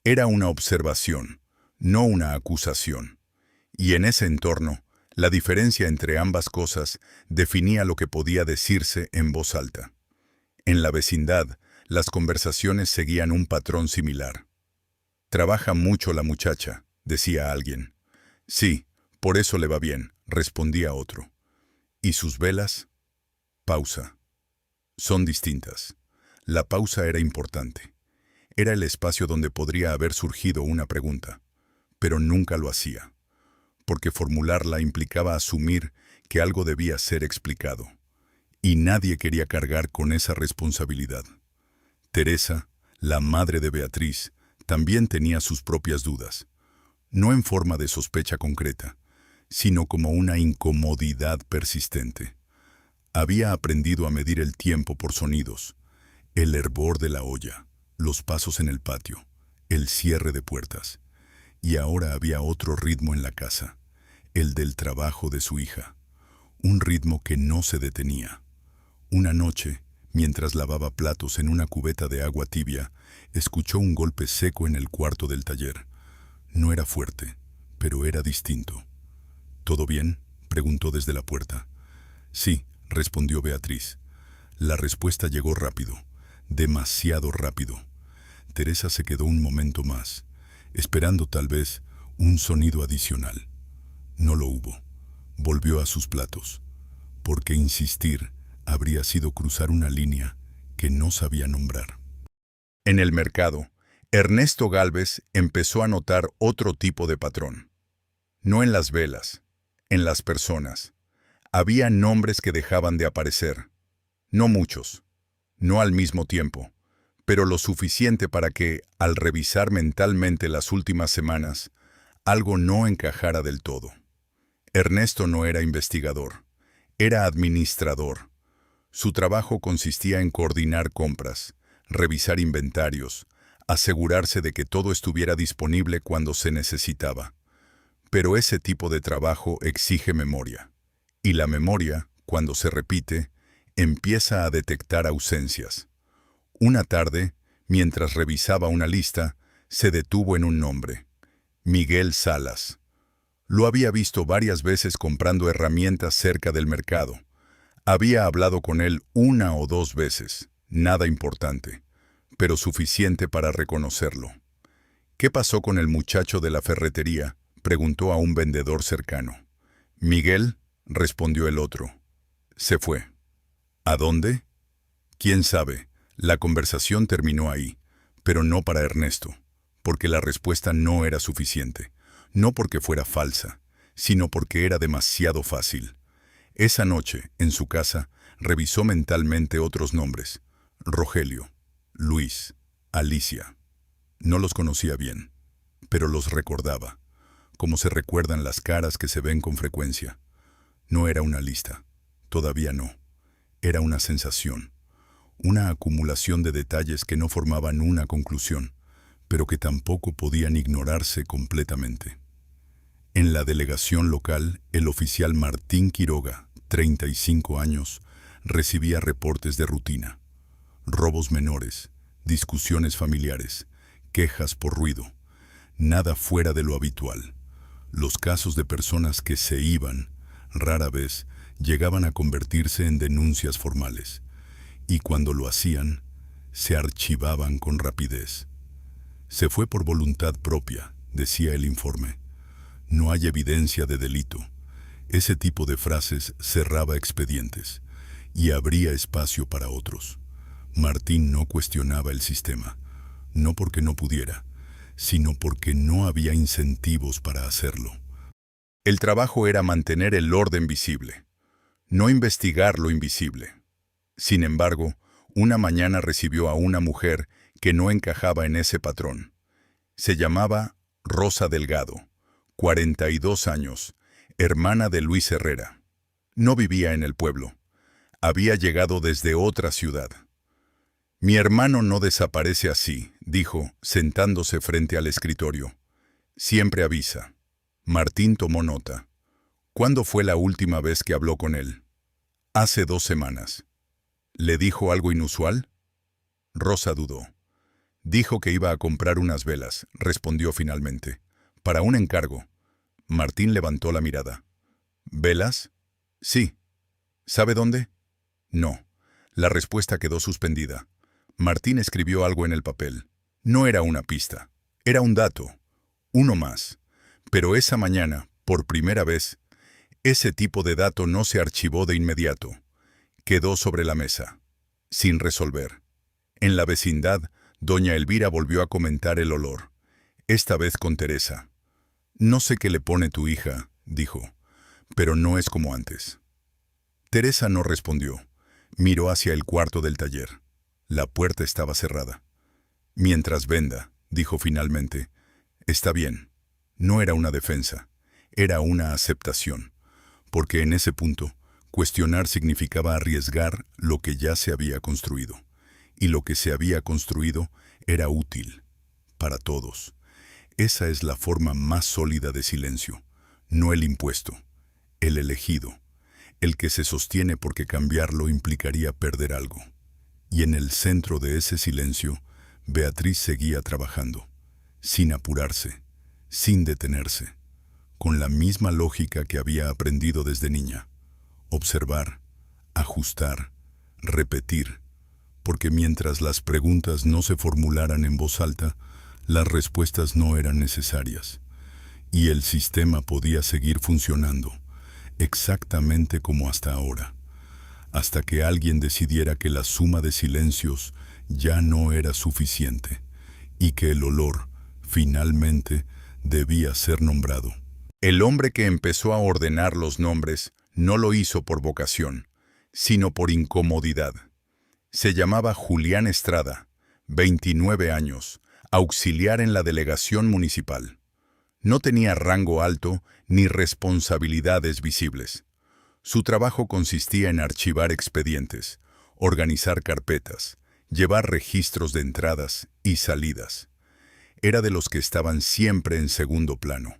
Era una observación, no una acusación. Y en ese entorno, la diferencia entre ambas cosas definía lo que podía decirse en voz alta. En la vecindad, Las conversaciones seguían un patrón similar. «Trabaja mucho la muchacha», decía alguien. «Sí, por eso le va bien», respondía otro. «¿Y sus velas?» Pausa. Son distintas. La pausa era importante. Era el espacio donde podría haber surgido una pregunta, pero nunca lo hacía, porque formularla implicaba asumir que algo debía ser explicado, y nadie quería cargar con esa responsabilidad. Teresa, la madre de Beatriz, también tenía sus propias dudas, no en forma de sospecha concreta, sino como una incomodidad persistente. Había aprendido a medir el tiempo por sonidos, el hervor de la olla, los pasos en el patio, el cierre de puertas. Y ahora había otro ritmo en la casa, el del trabajo de su hija. Un ritmo que no se detenía. Una noche, mientras lavaba platos en una cubeta de agua tibia, escuchó un golpe seco en el cuarto del taller. No era fuerte, pero era distinto. ¿Todo bien?, preguntó desde la puerta. Sí, respondió Beatriz. La respuesta llegó rápido, demasiado rápido. Teresa se quedó un momento más, esperando tal vez un sonido adicional. No lo hubo. Volvió a sus platos, porque insistir habría sido cruzar una línea que no sabía nombrar. En el mercado, Ernesto Gálvez empezó a notar otro tipo de patrón. No en las velas, en las personas. Había nombres que dejaban de aparecer. No muchos, no al mismo tiempo, pero lo suficiente para que, al revisar mentalmente las últimas semanas, algo no encajara del todo. Ernesto no era investigador, era administrador. Su trabajo consistía en coordinar compras, revisar inventarios, asegurarse de que todo estuviera disponible cuando se necesitaba. Pero ese tipo de trabajo exige memoria. Y la memoria, cuando se repite, empieza a detectar ausencias. Una tarde, mientras revisaba una lista, se detuvo en un nombre: Miguel Salas. Lo había visto varias veces comprando herramientas cerca del mercado. Había hablado con él 1 o 2 veces, nada importante, pero suficiente para reconocerlo. ¿Qué pasó con el muchacho de la ferretería?, preguntó a un vendedor cercano. Miguel, respondió el otro. Se fue. ¿A dónde? ¿Quién sabe? La conversación terminó ahí, pero no para Ernesto, porque la respuesta no era suficiente. No porque fuera falsa, sino porque era demasiado fácil. Esa noche, en su casa, revisó mentalmente otros nombres: Rogelio, Luis, Alicia. No los conocía bien, pero los recordaba, como se recuerdan las caras que se ven con frecuencia. No era una lista, todavía no. Era una sensación, una acumulación de detalles que no formaban una conclusión, pero que tampoco podían ignorarse completamente. En la delegación local, el oficial Martín Quiroga, 35 años, recibía reportes de rutina. Robos menores, discusiones familiares, quejas por ruido. Nada fuera de lo habitual. Los casos de personas que se iban, rara vez, llegaban a convertirse en denuncias formales. Y cuando lo hacían, se archivaban con rapidez. Se fue por voluntad propia, decía el informe. No hay evidencia de delito. Ese tipo de frases cerraba expedientes y abría espacio para otros. Martín no cuestionaba el sistema, no porque no pudiera, sino porque no había incentivos para hacerlo. El trabajo era mantener el orden visible, no investigar lo invisible. Sin embargo, una mañana recibió a una mujer que no encajaba en ese patrón. Se llamaba Rosa Delgado, 42 años, hermana de Luis Herrera. No vivía en el pueblo. Había llegado desde otra ciudad. Mi hermano no desaparece así, dijo, sentándose frente al escritorio. Siempre avisa. Martín tomó nota. ¿Cuándo fue la última vez que habló con él? Hace 2 semanas. ¿Le dijo algo inusual? Rosa dudó. Dijo que iba a comprar unas velas, respondió finalmente. Para un encargo. Martín levantó la mirada. ¿Velas? Sí. ¿Sabe dónde? No. La respuesta quedó suspendida. Martín escribió algo en el papel. No era una pista, era un dato, uno más. Pero esa mañana, por primera vez, ese tipo de dato no se archivó de inmediato. Quedó sobre la mesa, sin resolver. En la vecindad, doña Elvira volvió a comentar el olor, esta vez con Teresa. «No sé qué le pone tu hija», dijo, «pero no es como antes». Teresa no respondió. Miró hacia el cuarto del taller. La puerta estaba cerrada. «Mientras venda», dijo finalmente, «está bien». No era una defensa, era una aceptación, porque en ese punto, cuestionar significaba arriesgar lo que ya se había construido, y lo que se había construido era útil para todos. Esa es la forma más sólida de silencio, no el impuesto, el elegido, el que se sostiene porque cambiarlo implicaría perder algo. Y en el centro de ese silencio, Beatriz seguía trabajando, sin apurarse, sin detenerse, con la misma lógica que había aprendido desde niña. Observar, ajustar, repetir, porque mientras las preguntas no se formularan en voz alta, las respuestas no eran necesarias, y el sistema podía seguir funcionando, exactamente como hasta ahora, hasta que alguien decidiera que la suma de silencios ya no era suficiente, y que el olor, finalmente, debía ser nombrado. El hombre que empezó a ordenar los nombres no lo hizo por vocación, sino por incomodidad. Se llamaba Julián Estrada, 29 años, auxiliar en la delegación municipal. No tenía rango alto ni responsabilidades visibles. Su trabajo consistía en archivar expedientes, organizar carpetas, llevar registros de entradas y salidas. Era de los que estaban siempre en segundo plano.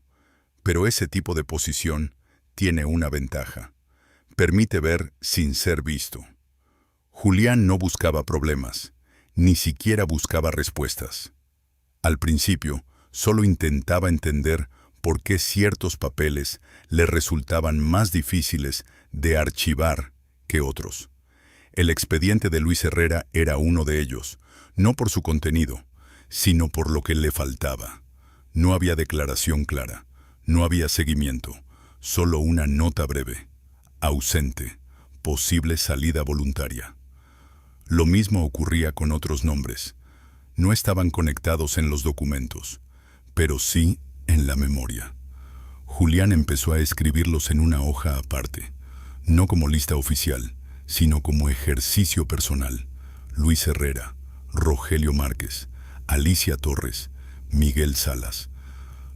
Pero ese tipo de posición tiene una ventaja. Permite ver sin ser visto. Julián no buscaba problemas, ni siquiera buscaba respuestas. Al principio, solo intentaba entender por qué ciertos papeles le resultaban más difíciles de archivar que otros. El expediente de Luis Herrera era uno de ellos, no por su contenido, sino por lo que le faltaba. No había declaración clara, no había seguimiento, solo una nota breve, ausente, posible salida voluntaria. Lo mismo ocurría con otros nombres. No estaban conectados en los documentos, pero sí en la memoria. Julián empezó a escribirlos en una hoja aparte, no como lista oficial, sino como ejercicio personal. Luis Herrera, Rogelio Márquez, Alicia Torres, Miguel Salas.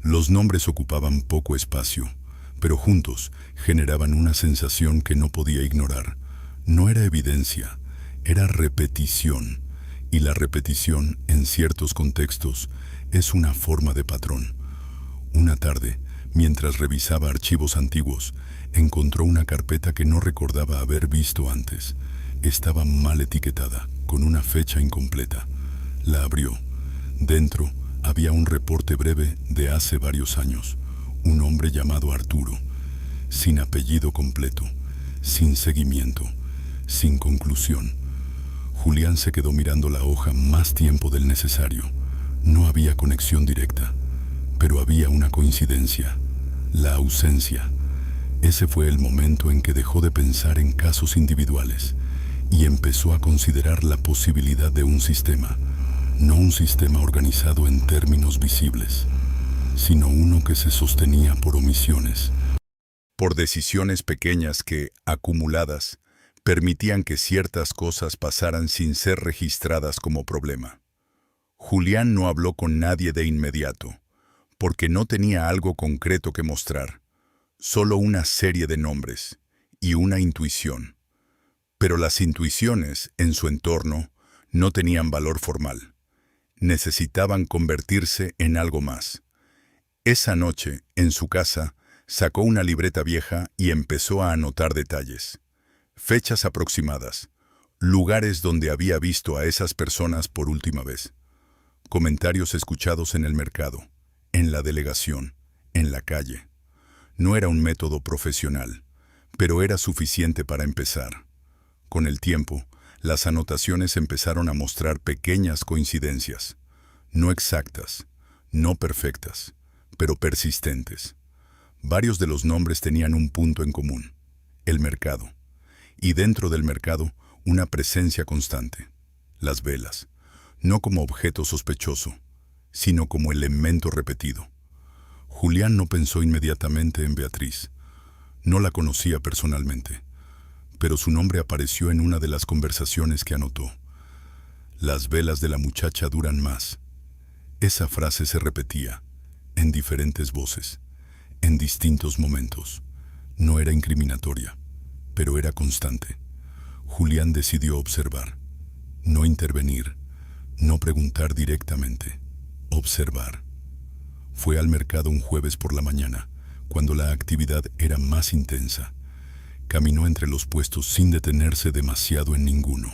Los nombres ocupaban poco espacio, pero juntos generaban una sensación que no podía ignorar. No era evidencia, era repetición, y la repetición, en ciertos contextos, es una forma de patrón. Una tarde, mientras revisaba archivos antiguos, encontró una carpeta que no recordaba haber visto antes. Estaba mal etiquetada, con una fecha incompleta. La abrió. Dentro había un reporte breve de hace varios años. Un hombre llamado Arturo, sin apellido completo, sin seguimiento, sin conclusión. Julián se quedó mirando la hoja más tiempo del necesario. No había conexión directa, pero había una coincidencia, la ausencia. Ese fue el momento en que dejó de pensar en casos individuales y empezó a considerar la posibilidad de un sistema, no un sistema organizado en términos visibles, sino uno que se sostenía por omisiones. Por decisiones pequeñas que, acumuladas, permitían que ciertas cosas pasaran sin ser registradas como problema. Julián no habló con nadie de inmediato, porque no tenía algo concreto que mostrar, solo una serie de nombres y una intuición. Pero las intuiciones, en su entorno, no tenían valor formal. Necesitaban convertirse en algo más. Esa noche, en su casa, sacó una libreta vieja y empezó a anotar detalles. Fechas aproximadas, lugares donde había visto a esas personas por última vez, comentarios escuchados en el mercado, en la delegación, en la calle. No era un método profesional, pero era suficiente para empezar. Con el tiempo, Las anotaciones empezaron a mostrar pequeñas coincidencias, no exactas, no perfectas, pero persistentes. Varios de los nombres tenían un punto en común: el mercado. Y dentro del mercado, una presencia constante: las velas, no como objeto sospechoso, sino como elemento repetido. Julián no pensó inmediatamente en Beatriz. No la conocía personalmente, pero su nombre apareció en una de las conversaciones que anotó. Las velas de la muchacha duran más. Esa frase se repetía, en diferentes voces, en distintos momentos. No era incriminatoria, pero era constante. Julián decidió observar, no intervenir, no preguntar directamente, observar. Fue al mercado un jueves por la mañana, cuando la actividad era más intensa. Caminó entre los puestos sin detenerse demasiado en ninguno.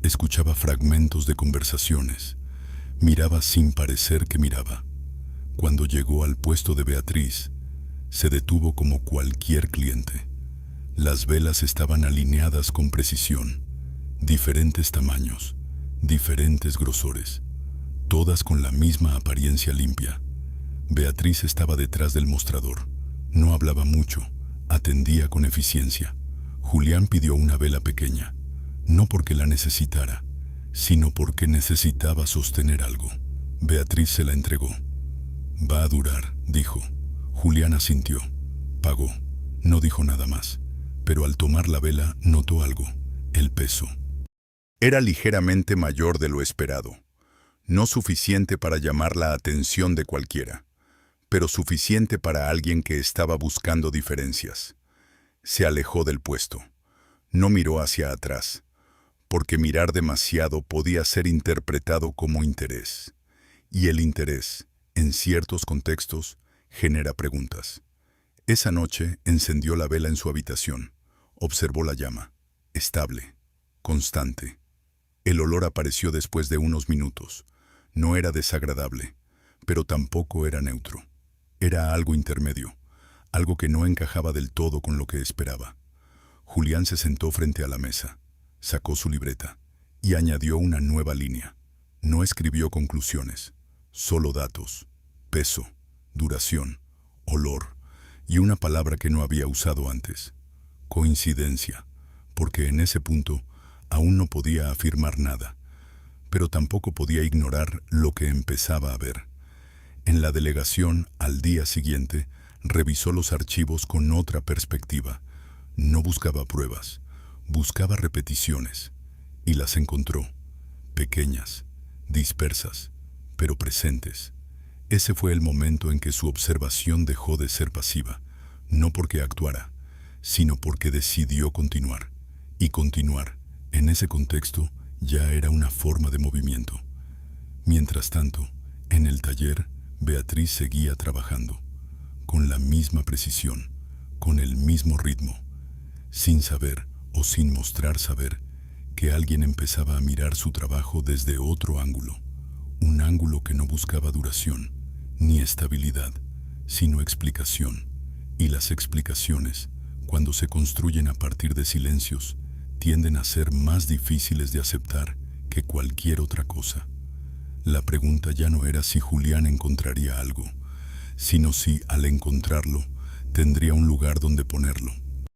Escuchaba fragmentos de conversaciones. Miraba sin parecer que miraba. Cuando llegó al puesto de Beatriz, se detuvo como cualquier cliente. Las velas estaban alineadas con precisión, diferentes tamaños, diferentes grosores, todas con la misma apariencia limpia. Beatriz estaba detrás del mostrador. No hablaba mucho, atendía con eficiencia. Julián pidió una vela pequeña, no porque la necesitara, sino porque necesitaba sostener algo. Beatriz se la entregó. «Va a durar», dijo. Julián asintió. Pagó. No dijo nada más, pero al tomar la vela notó algo: el peso. Era ligeramente mayor de lo esperado. No suficiente para llamar la atención de cualquiera, pero suficiente para alguien que estaba buscando diferencias. Se alejó del puesto. No miró hacia atrás, porque mirar demasiado podía ser interpretado como interés. Y el interés, en ciertos contextos, genera preguntas. Esa noche encendió la vela en su habitación. Observó la llama, estable, constante. El olor apareció después de unos minutos. No era desagradable, pero tampoco era neutro. Era algo intermedio, algo que no encajaba del todo con lo que esperaba. Julián se sentó frente a la mesa, sacó su libreta y añadió una nueva línea. No escribió conclusiones, solo datos: peso, duración, olor y una palabra que no había usado antes: coincidencia, porque en ese punto aún no podía afirmar nada, pero tampoco podía ignorar lo que empezaba a ver. En la delegación, al día siguiente, revisó los archivos con otra perspectiva. No buscaba pruebas, buscaba repeticiones, y las encontró, pequeñas, dispersas, pero presentes. Ese fue el momento en que su observación dejó de ser pasiva, no porque actuara, sino porque decidió continuar. Y continuar, en ese contexto, ya era una forma de movimiento. Mientras tanto, en el taller, Beatriz seguía trabajando, con la misma precisión, con el mismo ritmo, sin saber o sin mostrar saber que alguien empezaba a mirar su trabajo desde otro ángulo, un ángulo que no buscaba duración ni estabilidad, sino explicación. Y las explicaciones, cuando se construyen a partir de silencios, tienden a ser más difíciles de aceptar que cualquier otra cosa. La pregunta ya no era si Julián encontraría algo, sino si, al encontrarlo, tendría un lugar donde ponerlo.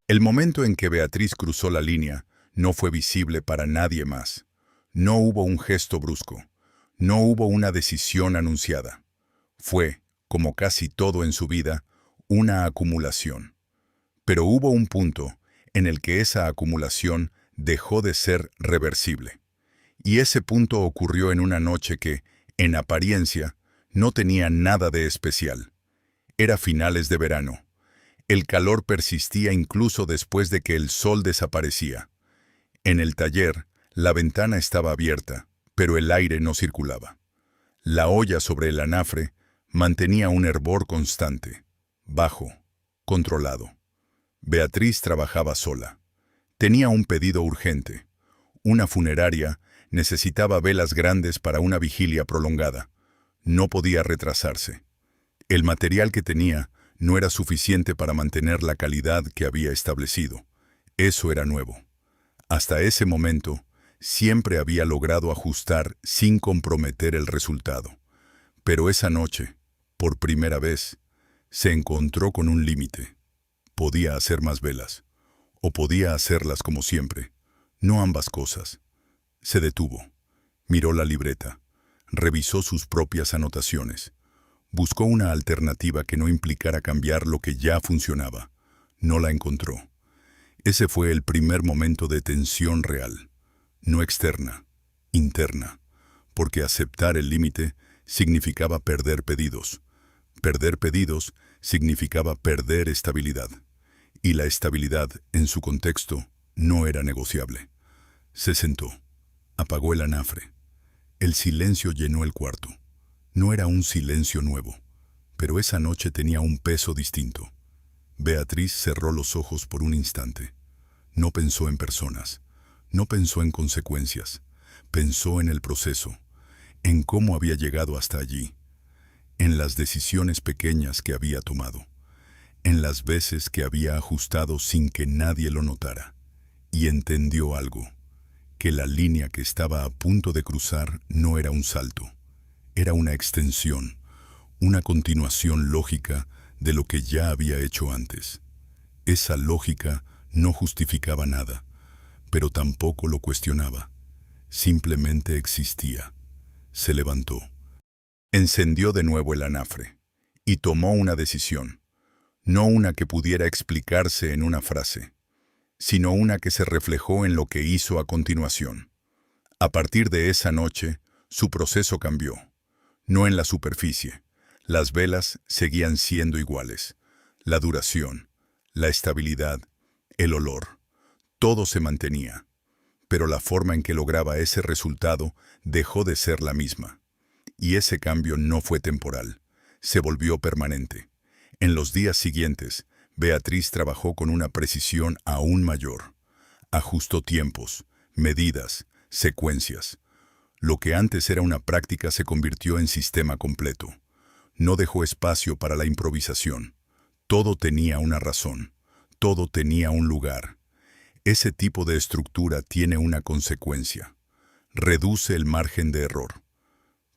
El momento en que Beatriz cruzó la línea no fue visible para nadie más. No hubo un gesto brusco, no hubo una decisión anunciada. Fue, como casi todo en su vida, una acumulación. Pero hubo un punto en el que esa acumulación dejó de ser reversible. Y ese punto ocurrió en una noche que, en apariencia, no tenía nada de especial. Era finales de verano. El calor persistía incluso después de que el sol desaparecía. En el taller, la ventana estaba abierta, pero el aire no circulaba. La olla sobre el anafre mantenía un hervor constante, bajo, controlado. Beatriz trabajaba sola. Tenía un pedido urgente. Una funeraria necesitaba velas grandes para una vigilia prolongada. No podía retrasarse. El material que tenía no era suficiente para mantener la calidad que había establecido. Eso era nuevo. Hasta ese momento, Siempre había logrado ajustar sin comprometer el resultado. Pero esa noche, por primera vez, se encontró con un límite. Podía hacer más velas, o podía hacerlas como siempre, no ambas cosas. Se detuvo, miró la libreta, revisó sus propias anotaciones, buscó una alternativa que no implicara cambiar lo que ya funcionaba. No la encontró. Ese fue el primer momento de tensión real, no externa, interna, porque aceptar el límite significaba perder pedidos. Perder pedidos significaba perder estabilidad. Y la estabilidad, en su contexto, no era negociable. Se sentó, apagó el anafre. El silencio llenó el cuarto. No era un silencio nuevo, pero esa noche tenía un peso distinto. Beatriz cerró los ojos por un instante. No pensó en personas, no pensó en consecuencias, pensó en el proceso, en cómo había llegado hasta allí, en las decisiones pequeñas que había tomado, en las veces que había ajustado sin que nadie lo notara, y entendió algo, que la línea que estaba a punto de cruzar no era un salto, era una extensión, una continuación lógica de lo que ya había hecho antes. Esa lógica no justificaba nada, pero tampoco lo cuestionaba. Simplemente existía. Se levantó. Encendió de nuevo el anafre y tomó una decisión, no una que pudiera explicarse en una frase, sino una que se reflejó en lo que hizo a continuación. A partir de esa noche, su proceso cambió. No en la superficie. Las velas seguían siendo iguales. La duración, la estabilidad, el olor, todo se mantenía. Pero la forma en que lograba ese resultado dejó de ser la misma. Y ese cambio no fue temporal, se volvió permanente. En los días siguientes, Beatriz trabajó con una precisión aún mayor. Ajustó tiempos, medidas, secuencias. Lo que antes era una práctica se convirtió en sistema completo. No dejó espacio para la improvisación. Todo tenía una razón, todo tenía un lugar. Ese tipo de estructura tiene una consecuencia. Reduce el margen de error,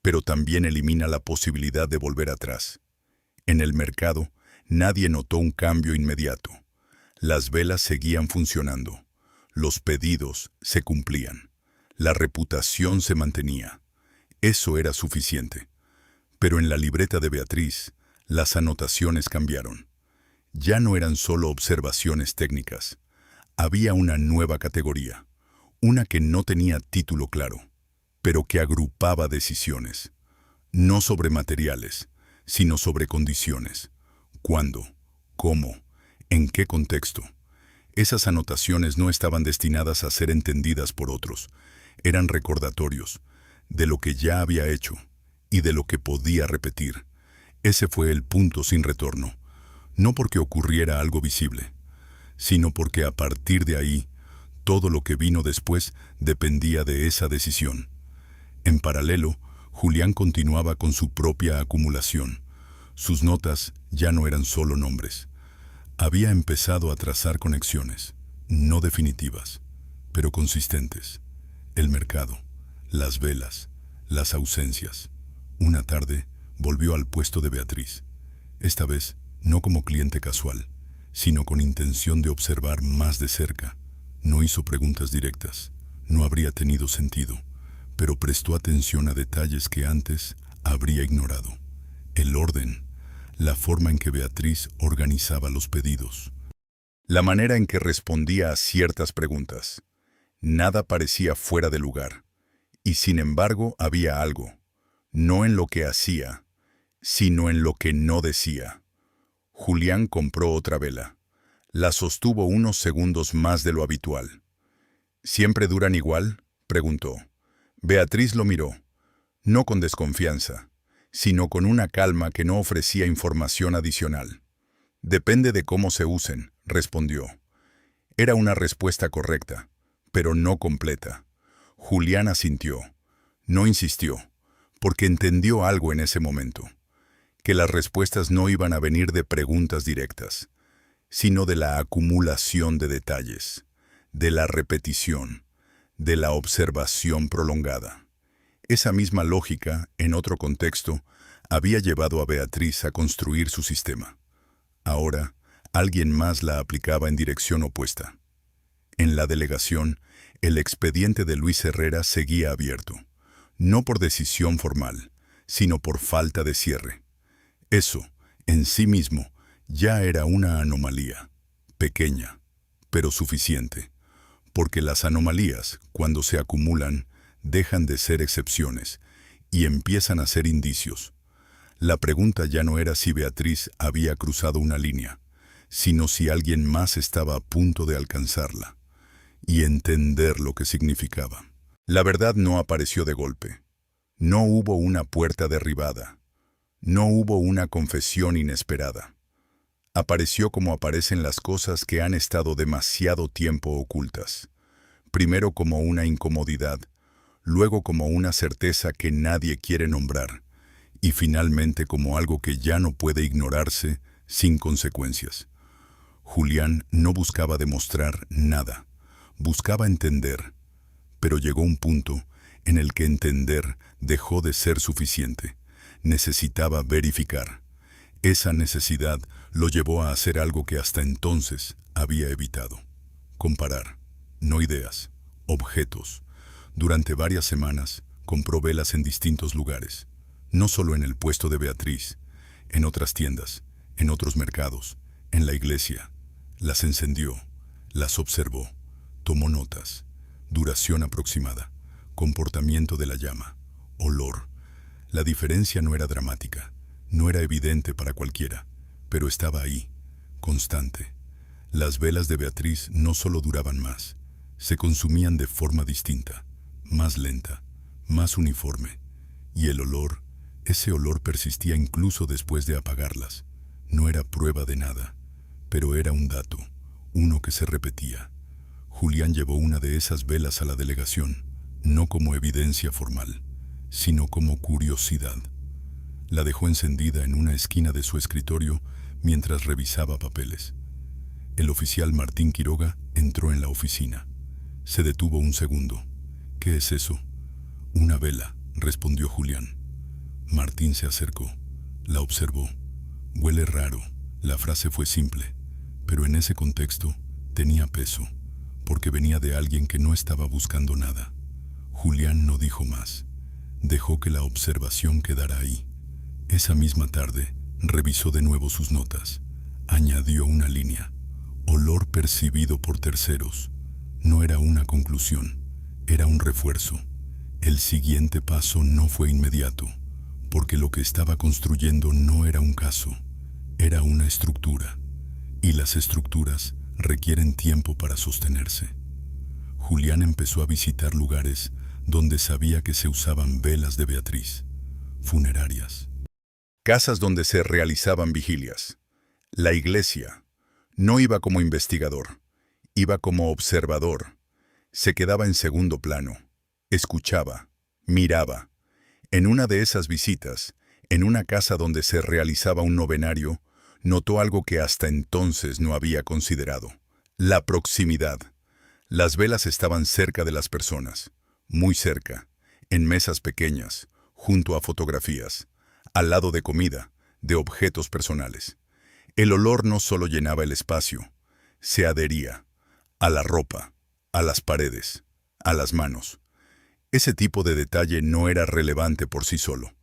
pero también elimina la posibilidad de volver atrás. En el mercado, nadie notó un cambio inmediato. Las velas seguían funcionando. Los pedidos se cumplían. La reputación se mantenía. Eso era suficiente. Pero en la libreta de Beatriz, las anotaciones cambiaron. Ya no eran solo observaciones técnicas. Había una nueva categoría, una que no tenía título claro, pero que agrupaba decisiones, no sobre materiales, sino sobre condiciones. ¿Cuándo? ¿Cómo? ¿En qué contexto? Esas anotaciones no estaban destinadas a ser entendidas por otros, eran recordatorios de lo que ya había hecho y de lo que podía repetir. Ese fue el punto sin retorno, no porque ocurriera algo visible, sino porque a partir de ahí, todo lo que vino después dependía de esa decisión. En paralelo, Julián continuaba con su propia acumulación. Sus notas ya no eran solo nombres. Había empezado a trazar conexiones, no definitivas, pero consistentes. El mercado, las velas, las ausencias. Una tarde, volvió al puesto de Beatriz. Esta vez, no como cliente casual, sino con intención de observar más de cerca. No hizo preguntas directas, no habría tenido sentido, pero prestó atención a detalles que antes habría ignorado. El orden, la forma en que Beatriz organizaba los pedidos, la manera en que respondía a ciertas preguntas. Nada parecía fuera de lugar, y sin embargo había algo, no en lo que hacía, sino en lo que no decía. Julián compró otra vela. La sostuvo unos segundos más de lo habitual. ¿Siempre duran igual?, preguntó. Beatriz lo miró, no con desconfianza, sino con una calma que no ofrecía información adicional. Depende de cómo se usen, respondió. Era una respuesta correcta, pero no completa. Julián asintió. No insistió, porque entendió algo en ese momento, que las respuestas no iban a venir de preguntas directas, sino de la acumulación de detalles, de la repetición, de la observación prolongada. Esa misma lógica, en otro contexto, había llevado a Beatriz a construir su sistema. Ahora, alguien más la aplicaba en dirección opuesta. En la delegación, el expediente de Luis Herrera seguía abierto, no por decisión formal, sino por falta de cierre. Eso, en sí mismo, ya era una anomalía, pequeña, pero suficiente, porque las anomalías, cuando se acumulan, dejan de ser excepciones y empiezan a ser indicios. La pregunta ya no era si Beatriz había cruzado una línea, sino si alguien más estaba a punto de alcanzarla, y entender lo que significaba. La verdad no apareció de golpe. No hubo una puerta derribada. No hubo una confesión inesperada. Apareció como aparecen las cosas que han estado demasiado tiempo ocultas. Primero como una incomodidad, luego como una certeza que nadie quiere nombrar, y finalmente como algo que ya no puede ignorarse sin consecuencias. Julián no buscaba demostrar nada, buscaba entender, pero llegó un punto en el que entender dejó de ser suficiente. Necesitaba verificar. Esa necesidad lo llevó a hacer algo que hasta entonces había evitado. Comparar, no ideas, objetos. Durante varias semanas compró velas en distintos lugares, no solo en el puesto de Beatriz, en otras tiendas, en otros mercados, en la iglesia. Las encendió, las observó, tomó notas, duración aproximada, comportamiento de la llama, olor. La diferencia no era dramática, no era evidente para cualquiera, pero estaba ahí, constante. Las velas de Beatriz no solo duraban más, se consumían de forma distinta, más lenta, más uniforme, y el olor, ese olor persistía incluso después de apagarlas. No era prueba de nada, pero era un dato, uno que se repetía. Julián llevó una de esas velas a la delegación, no como evidencia formal, sino como curiosidad. La dejó encendida en una esquina de su escritorio mientras revisaba papeles. El oficial Martín Quiroga entró en la oficina. Se detuvo un segundo. «¿Qué es eso?» «Una vela», respondió Julián. Martín se acercó, la observó. «Huele raro». La frase fue simple, pero en ese contexto tenía peso, porque venía de alguien que no estaba buscando nada. Julián no dijo más. Dejó que la observación quedara ahí. Esa misma tarde, revisó de nuevo sus notas. Añadió una línea. Olor percibido por terceros. No era una conclusión, era un refuerzo. El siguiente paso no fue inmediato, porque lo que estaba construyendo no era un caso, era una estructura. Y las estructuras requieren tiempo para sostenerse. Julián empezó a visitar lugares donde sabía que se usaban velas de Beatriz, funerarias, casas donde se realizaban vigilias. La iglesia. No iba como investigador, iba como observador. Se quedaba en segundo plano, escuchaba, miraba. En una de esas visitas, en una casa donde se realizaba un novenario, notó algo que hasta entonces no había considerado: la proximidad. Las velas estaban cerca de las personas, muy cerca, en mesas pequeñas, junto a fotografías, al lado de comida, de objetos personales. El olor no solo llenaba el espacio, se adhería a la ropa, a las paredes, a las manos. Ese tipo de detalle no era relevante por sí solo,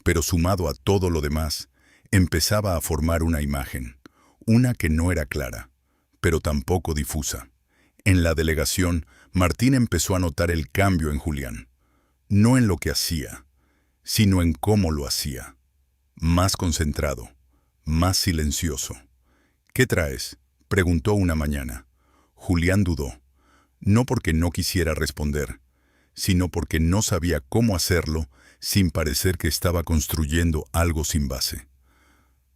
pero sumado a todo lo demás, empezaba a formar una imagen, una que no era clara, pero tampoco difusa. En la delegación, Martín empezó a notar el cambio en Julián, no en lo que hacía, sino en cómo lo hacía. Más concentrado, más silencioso. «¿Qué traes?», preguntó una mañana. Julián dudó, no porque no quisiera responder, sino porque no sabía cómo hacerlo sin parecer que estaba construyendo algo sin base.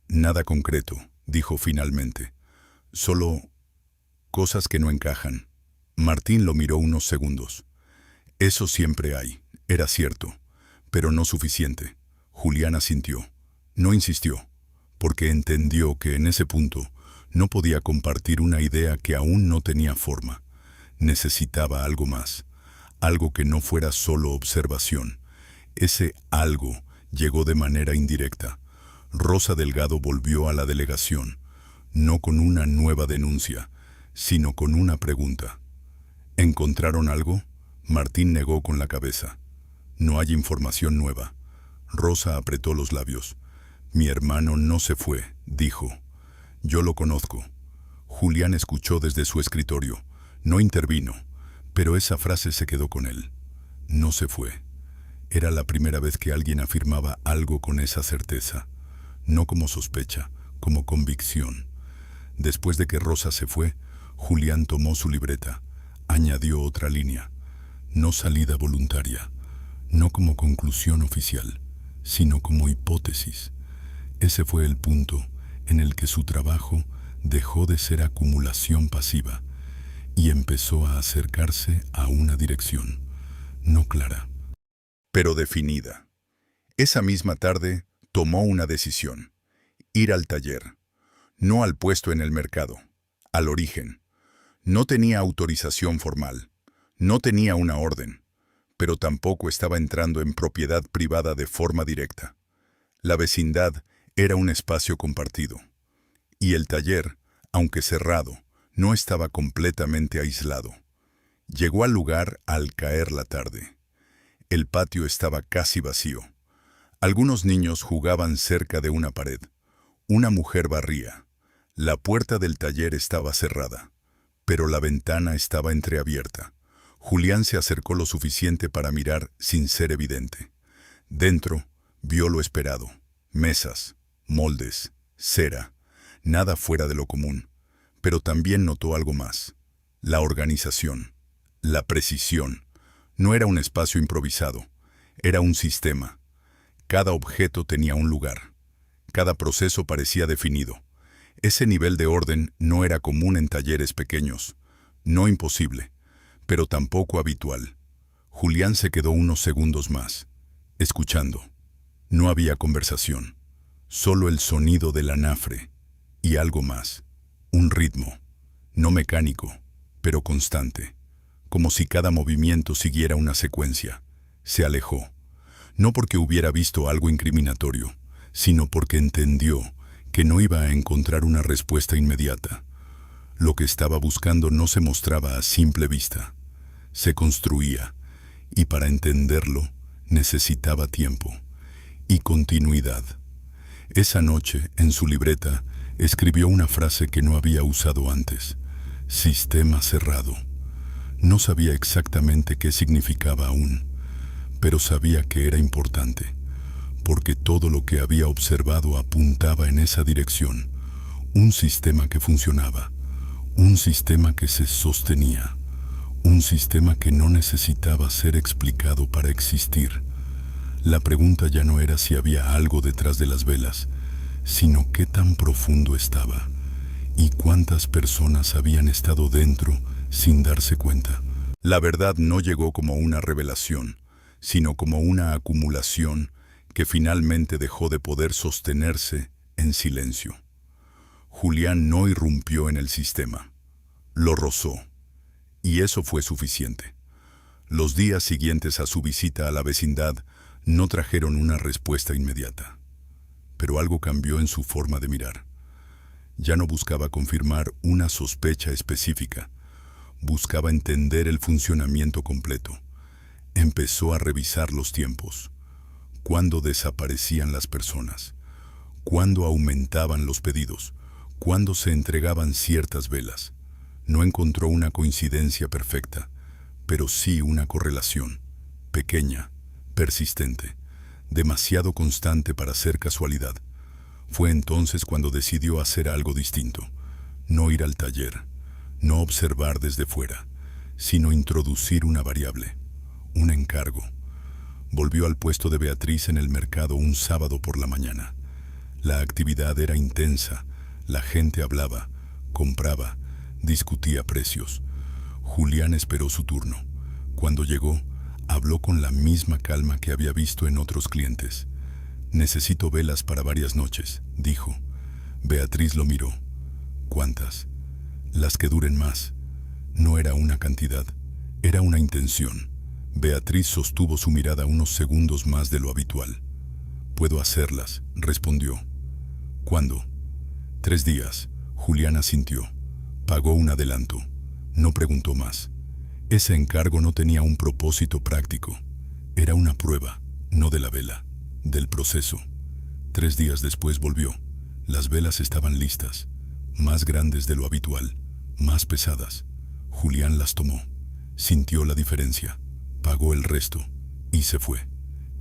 «Nada concreto», dijo finalmente. «Solo cosas que no encajan». Martín lo miró unos segundos. «Eso siempre hay», era cierto, pero no suficiente. Julián asintió. No insistió, porque entendió que en ese punto no podía compartir una idea que aún no tenía forma. Necesitaba algo más, algo que no fuera solo observación. Ese algo llegó de manera indirecta. Rosa Delgado volvió a la delegación, no con una nueva denuncia, sino con una pregunta. ¿Encontraron algo? Martín negó con la cabeza. No hay información nueva. Rosa apretó los labios. Mi hermano no se fue, dijo. Yo lo conozco. Julián escuchó desde su escritorio. No intervino, pero esa frase se quedó con él. No se fue. Era la primera vez que alguien afirmaba algo con esa certeza. No como sospecha, como convicción. Después de que Rosa se fue, Julián tomó su libreta. Añadió otra línea. No salida voluntaria. No como conclusión oficial, sino como hipótesis. Ese fue el punto en el que su trabajo dejó de ser acumulación pasiva y empezó a acercarse a una dirección, no clara, pero definida. Esa misma tarde tomó una decisión: ir al taller, no al puesto en el mercado, al origen. No tenía autorización formal, no tenía una orden, pero tampoco estaba entrando en propiedad privada de forma directa. La vecindad era un espacio compartido, y el taller, aunque cerrado, no estaba completamente aislado. Llegó al lugar al caer la tarde. El patio estaba casi vacío. Algunos niños jugaban cerca de una pared. Una mujer barría. La puerta del taller estaba cerrada, pero la ventana estaba entreabierta. Julián se acercó lo suficiente para mirar sin ser evidente. Dentro, vio lo esperado: mesas, moldes, cera, nada fuera de lo común. Pero también notó algo más: la organización, la precisión. No era un espacio improvisado, era un sistema. Cada objeto tenía un lugar. Cada proceso parecía definido. Ese nivel de orden no era común en talleres pequeños. No imposible, pero tampoco habitual. Julián se quedó unos segundos más, escuchando. No había conversación, solo el sonido del anafre y algo más. Un ritmo, no mecánico, pero constante, como si cada movimiento siguiera una secuencia. Se alejó, no porque hubiera visto algo incriminatorio, sino porque entendió que no iba a encontrar una respuesta inmediata. Lo que estaba buscando no se mostraba a simple vista, se construía, y para entenderlo necesitaba tiempo y continuidad. Esa noche, en su libreta, escribió una frase que no había usado antes: sistema cerrado. No sabía exactamente qué significaba aún, pero sabía que era importante, porque todo lo que había observado apuntaba en esa dirección. Un sistema que funcionaba, un sistema que se sostenía, un sistema que no necesitaba ser explicado para existir. La pregunta ya no era si había algo detrás de las velas, sino qué tan profundo estaba y cuántas personas habían estado dentro sin darse cuenta. La verdad no llegó como una revelación, sino como una acumulación que finalmente dejó de poder sostenerse en silencio. Julián no irrumpió en el sistema, lo rozó, y eso fue suficiente. Los días siguientes a su visita a la vecindad no trajeron una respuesta inmediata, pero algo cambió en su forma de mirar. Ya no buscaba confirmar una sospecha específica, buscaba entender el funcionamiento completo. Empezó a revisar los tiempos: cuándo desaparecían las personas, cuándo aumentaban los pedidos, cuándo se entregaban ciertas velas. No encontró una coincidencia perfecta, pero sí una correlación, pequeña, persistente, demasiado constante para ser casualidad. Fue entonces cuando decidió hacer algo distinto: no ir al taller, no observar desde fuera, sino introducir una variable, un encargo. Volvió al puesto de Beatriz en el mercado un sábado por la mañana. La actividad era intensa, la gente hablaba, compraba, discutía precios. Julián esperó su turno. Cuando llegó, habló con la misma calma que había visto en otros clientes. «Necesito velas para varias noches», dijo. Beatriz lo miró. «¿Cuántas?» «Las que duren más». No era una cantidad, era una intención. Beatriz sostuvo su mirada unos segundos más de lo habitual. «Puedo hacerlas», respondió. «¿Cuándo?» «3 días». Julián asintió. Pagó un adelanto. No preguntó más. Ese encargo no tenía un propósito práctico. Era una prueba, no de la vela, del proceso. 3 días después volvió. Las velas estaban listas, más grandes de lo habitual, más pesadas. Julián las tomó. Sintió la diferencia. Pagó el resto y se fue.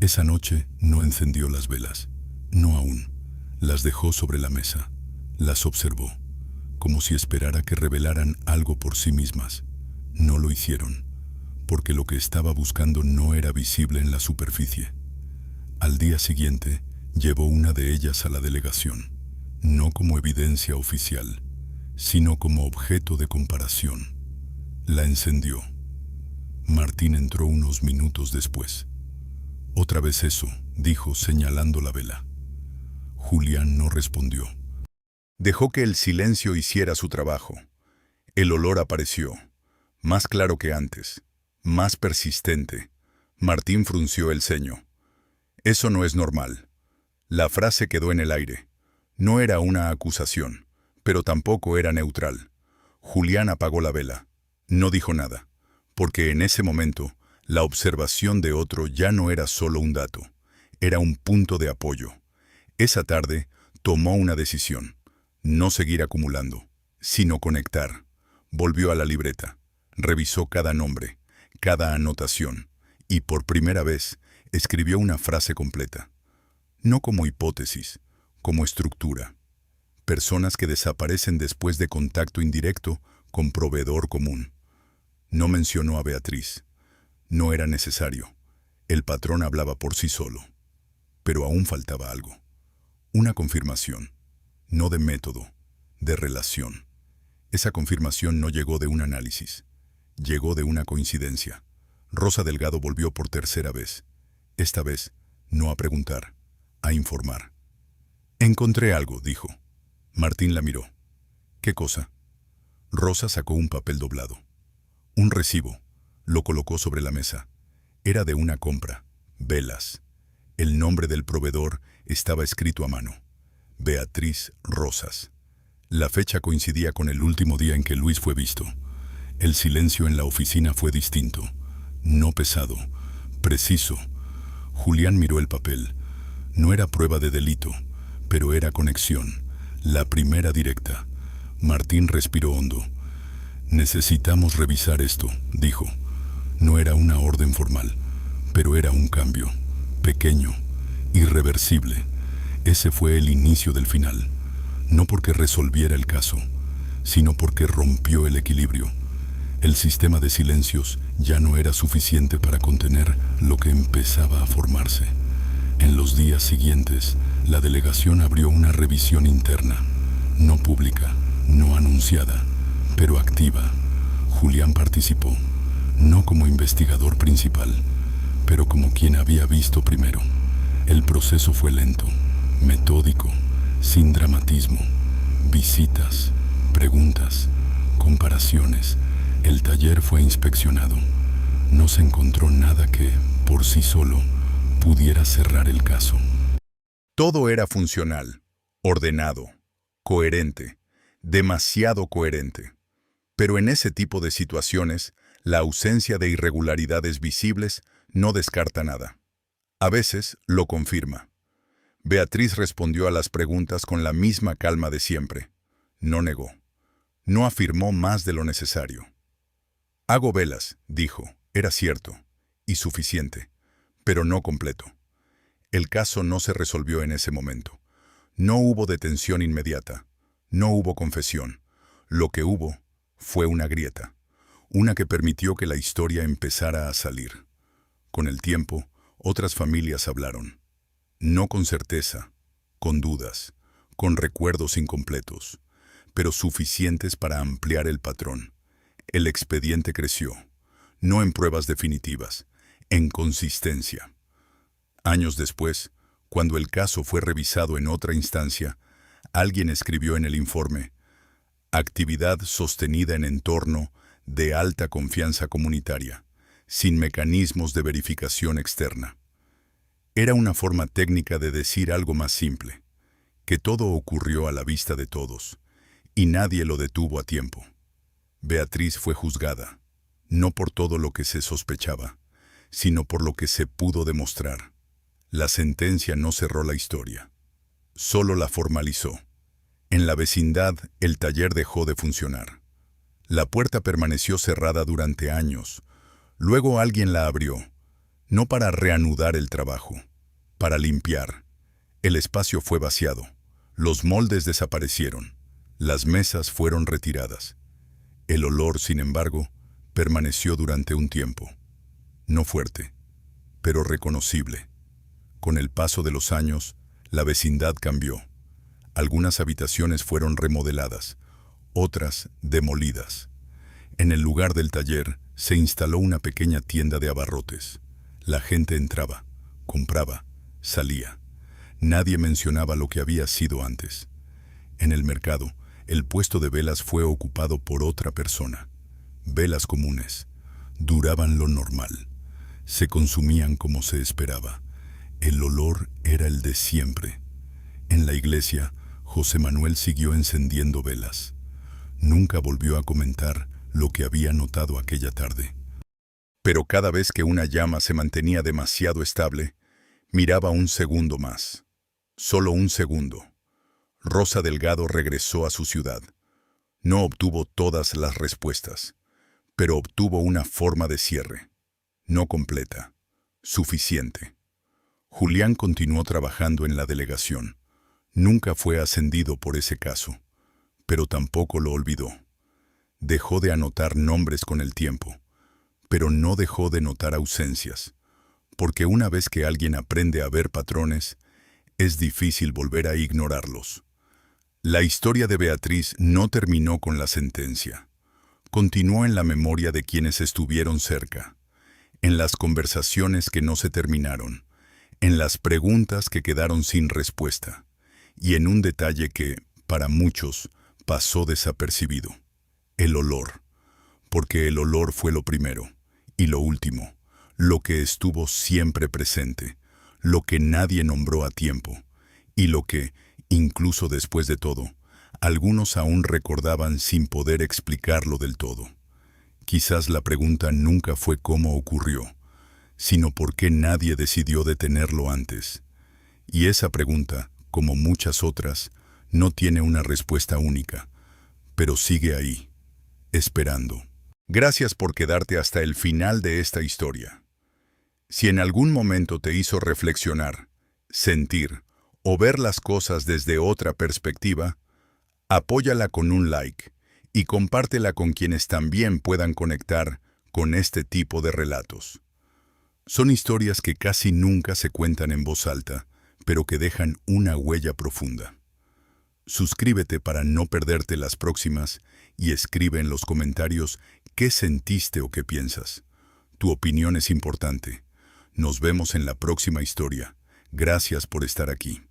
Esa noche no encendió las velas. No aún. Las dejó sobre la mesa. Las observó, como si esperara que revelaran algo por sí mismas. No lo hicieron, porque lo que estaba buscando no era visible en la superficie. Al día siguiente, llevó una de ellas a la delegación, no como evidencia oficial, sino como objeto de comparación. La encendió. Martín entró unos minutos después. «Otra vez eso», dijo señalando la vela. Julián no respondió. Dejó que el silencio hiciera su trabajo. El olor apareció, más claro que antes, más persistente. Martín frunció el ceño. «Eso no es normal». La frase quedó en el aire. No era una acusación, pero tampoco era neutral. Julián apagó la vela. No dijo nada, porque en ese momento, la observación de otro ya no era solo un dato, era un punto de apoyo. Esa tarde, tomó una decisión. No seguir acumulando, sino conectar. Volvió a la libreta, revisó cada nombre, cada anotación, y por primera vez escribió una frase completa. No como hipótesis, como estructura. Personas que desaparecen después de contacto indirecto con proveedor común. No mencionó a Beatriz. No era necesario. El patrón hablaba por sí solo. Pero aún faltaba algo. Una confirmación. No de método, de relación. Esa confirmación no llegó de un análisis. Llegó de una coincidencia. Rosa Delgado volvió por tercera vez. Esta vez, no a preguntar, a informar. «Encontré algo», dijo. Martín la miró. «¿Qué cosa?» Rosa sacó un papel doblado. Un recibo. Lo colocó sobre la mesa. Era de una compra. Velas. El nombre del proveedor estaba escrito a mano. Beatriz Rosas. La fecha coincidía con el último día en que Luis fue visto. El silencio en la oficina fue distinto. No pesado. Preciso. Julián miró el papel. No era prueba de delito, pero era conexión. La primera directa. Martín respiró hondo. «Necesitamos revisar esto», dijo. No era una orden formal, pero era un cambio. Pequeño, irreversible. Ese fue el inicio del final. No porque resolviera el caso, sino porque rompió el equilibrio. El sistema de silencios ya no era suficiente para contener lo que empezaba a formarse. En los días siguientes, la delegación abrió una revisión interna, no pública, no anunciada, pero activa. Julián participó, no como investigador principal, pero como quien había visto primero. El proceso fue lento, metódico, sin dramatismo. Visitas, preguntas, comparaciones. El taller fue inspeccionado. No se encontró nada que, por sí solo, pudiera cerrar el caso. Todo era funcional, ordenado, coherente, demasiado coherente. Pero en ese tipo de situaciones, la ausencia de irregularidades visibles no descarta nada. A veces lo confirma. Beatriz respondió a las preguntas con la misma calma de siempre. No negó. No afirmó más de lo necesario. «Hago velas», dijo. Era cierto, y suficiente, pero no completo. El caso no se resolvió en ese momento. No hubo detención inmediata. No hubo confesión. Lo que hubo fue una grieta, una que permitió que la historia empezara a salir. Con el tiempo, otras familias hablaron. No con certeza, con dudas, con recuerdos incompletos, pero suficientes para ampliar el patrón. El expediente creció, no en pruebas definitivas, en consistencia. Años después, cuando el caso fue revisado en otra instancia, alguien escribió en el informe: actividad sostenida en entorno de alta confianza comunitaria, sin mecanismos de verificación externa. Era una forma técnica de decir algo más simple, que todo ocurrió a la vista de todos, y nadie lo detuvo a tiempo. Beatriz fue juzgada, no por todo lo que se sospechaba, sino por lo que se pudo demostrar. La sentencia no cerró la historia, solo la formalizó. En la vecindad, el taller dejó de funcionar. La puerta permaneció cerrada durante años. Luego alguien la abrió, no para reanudar el trabajo, para limpiar. El espacio fue vaciado, los moldes desaparecieron, las mesas fueron retiradas. El olor, sin embargo, permaneció durante un tiempo. No fuerte, pero reconocible. Con el paso de los años, la vecindad cambió. Algunas habitaciones fueron remodeladas, otras demolidas. En el lugar del taller se instaló una pequeña tienda de abarrotes. La gente entraba, compraba, salía. Nadie mencionaba lo que había sido antes. En el mercado, el puesto de velas fue ocupado por otra persona. Velas comunes. Duraban lo normal. Se consumían como se esperaba. El olor era el de siempre. En la iglesia, José Manuel siguió encendiendo velas. Nunca volvió a comentar lo que había notado aquella tarde. Pero cada vez que una llama se mantenía demasiado estable, miraba un segundo más. Solo un segundo. Rosa Delgado regresó a su ciudad. No obtuvo todas las respuestas, pero obtuvo una forma de cierre. No completa, suficiente. Julián continuó trabajando en la delegación. Nunca fue ascendido por ese caso, pero tampoco lo olvidó. Dejó de anotar nombres con el tiempo, pero no dejó de notar ausencias, porque una vez que alguien aprende a ver patrones, es difícil volver a ignorarlos. La historia de Beatriz no terminó con la sentencia. Continuó en la memoria de quienes estuvieron cerca, en las conversaciones que no se terminaron, en las preguntas que quedaron sin respuesta, y en un detalle que, para muchos, pasó desapercibido: el olor. Porque el olor fue lo primero y lo último, lo que estuvo siempre presente, lo que nadie nombró a tiempo, y lo que, incluso después de todo, algunos aún recordaban sin poder explicarlo del todo. Quizás la pregunta nunca fue cómo ocurrió, sino por qué nadie decidió detenerlo antes. Y esa pregunta, como muchas otras, no tiene una respuesta única, pero sigue ahí, esperando. Gracias por quedarte hasta el final de esta historia. Si en algún momento te hizo reflexionar, sentir o ver las cosas desde otra perspectiva, apóyala con un like y compártela con quienes también puedan conectar con este tipo de relatos. Son historias que casi nunca se cuentan en voz alta, pero que dejan una huella profunda. Suscríbete para no perderte las próximas y escribe en los comentarios qué sentiste o qué piensas. Tu opinión es importante. Nos vemos en la próxima historia. Gracias por estar aquí.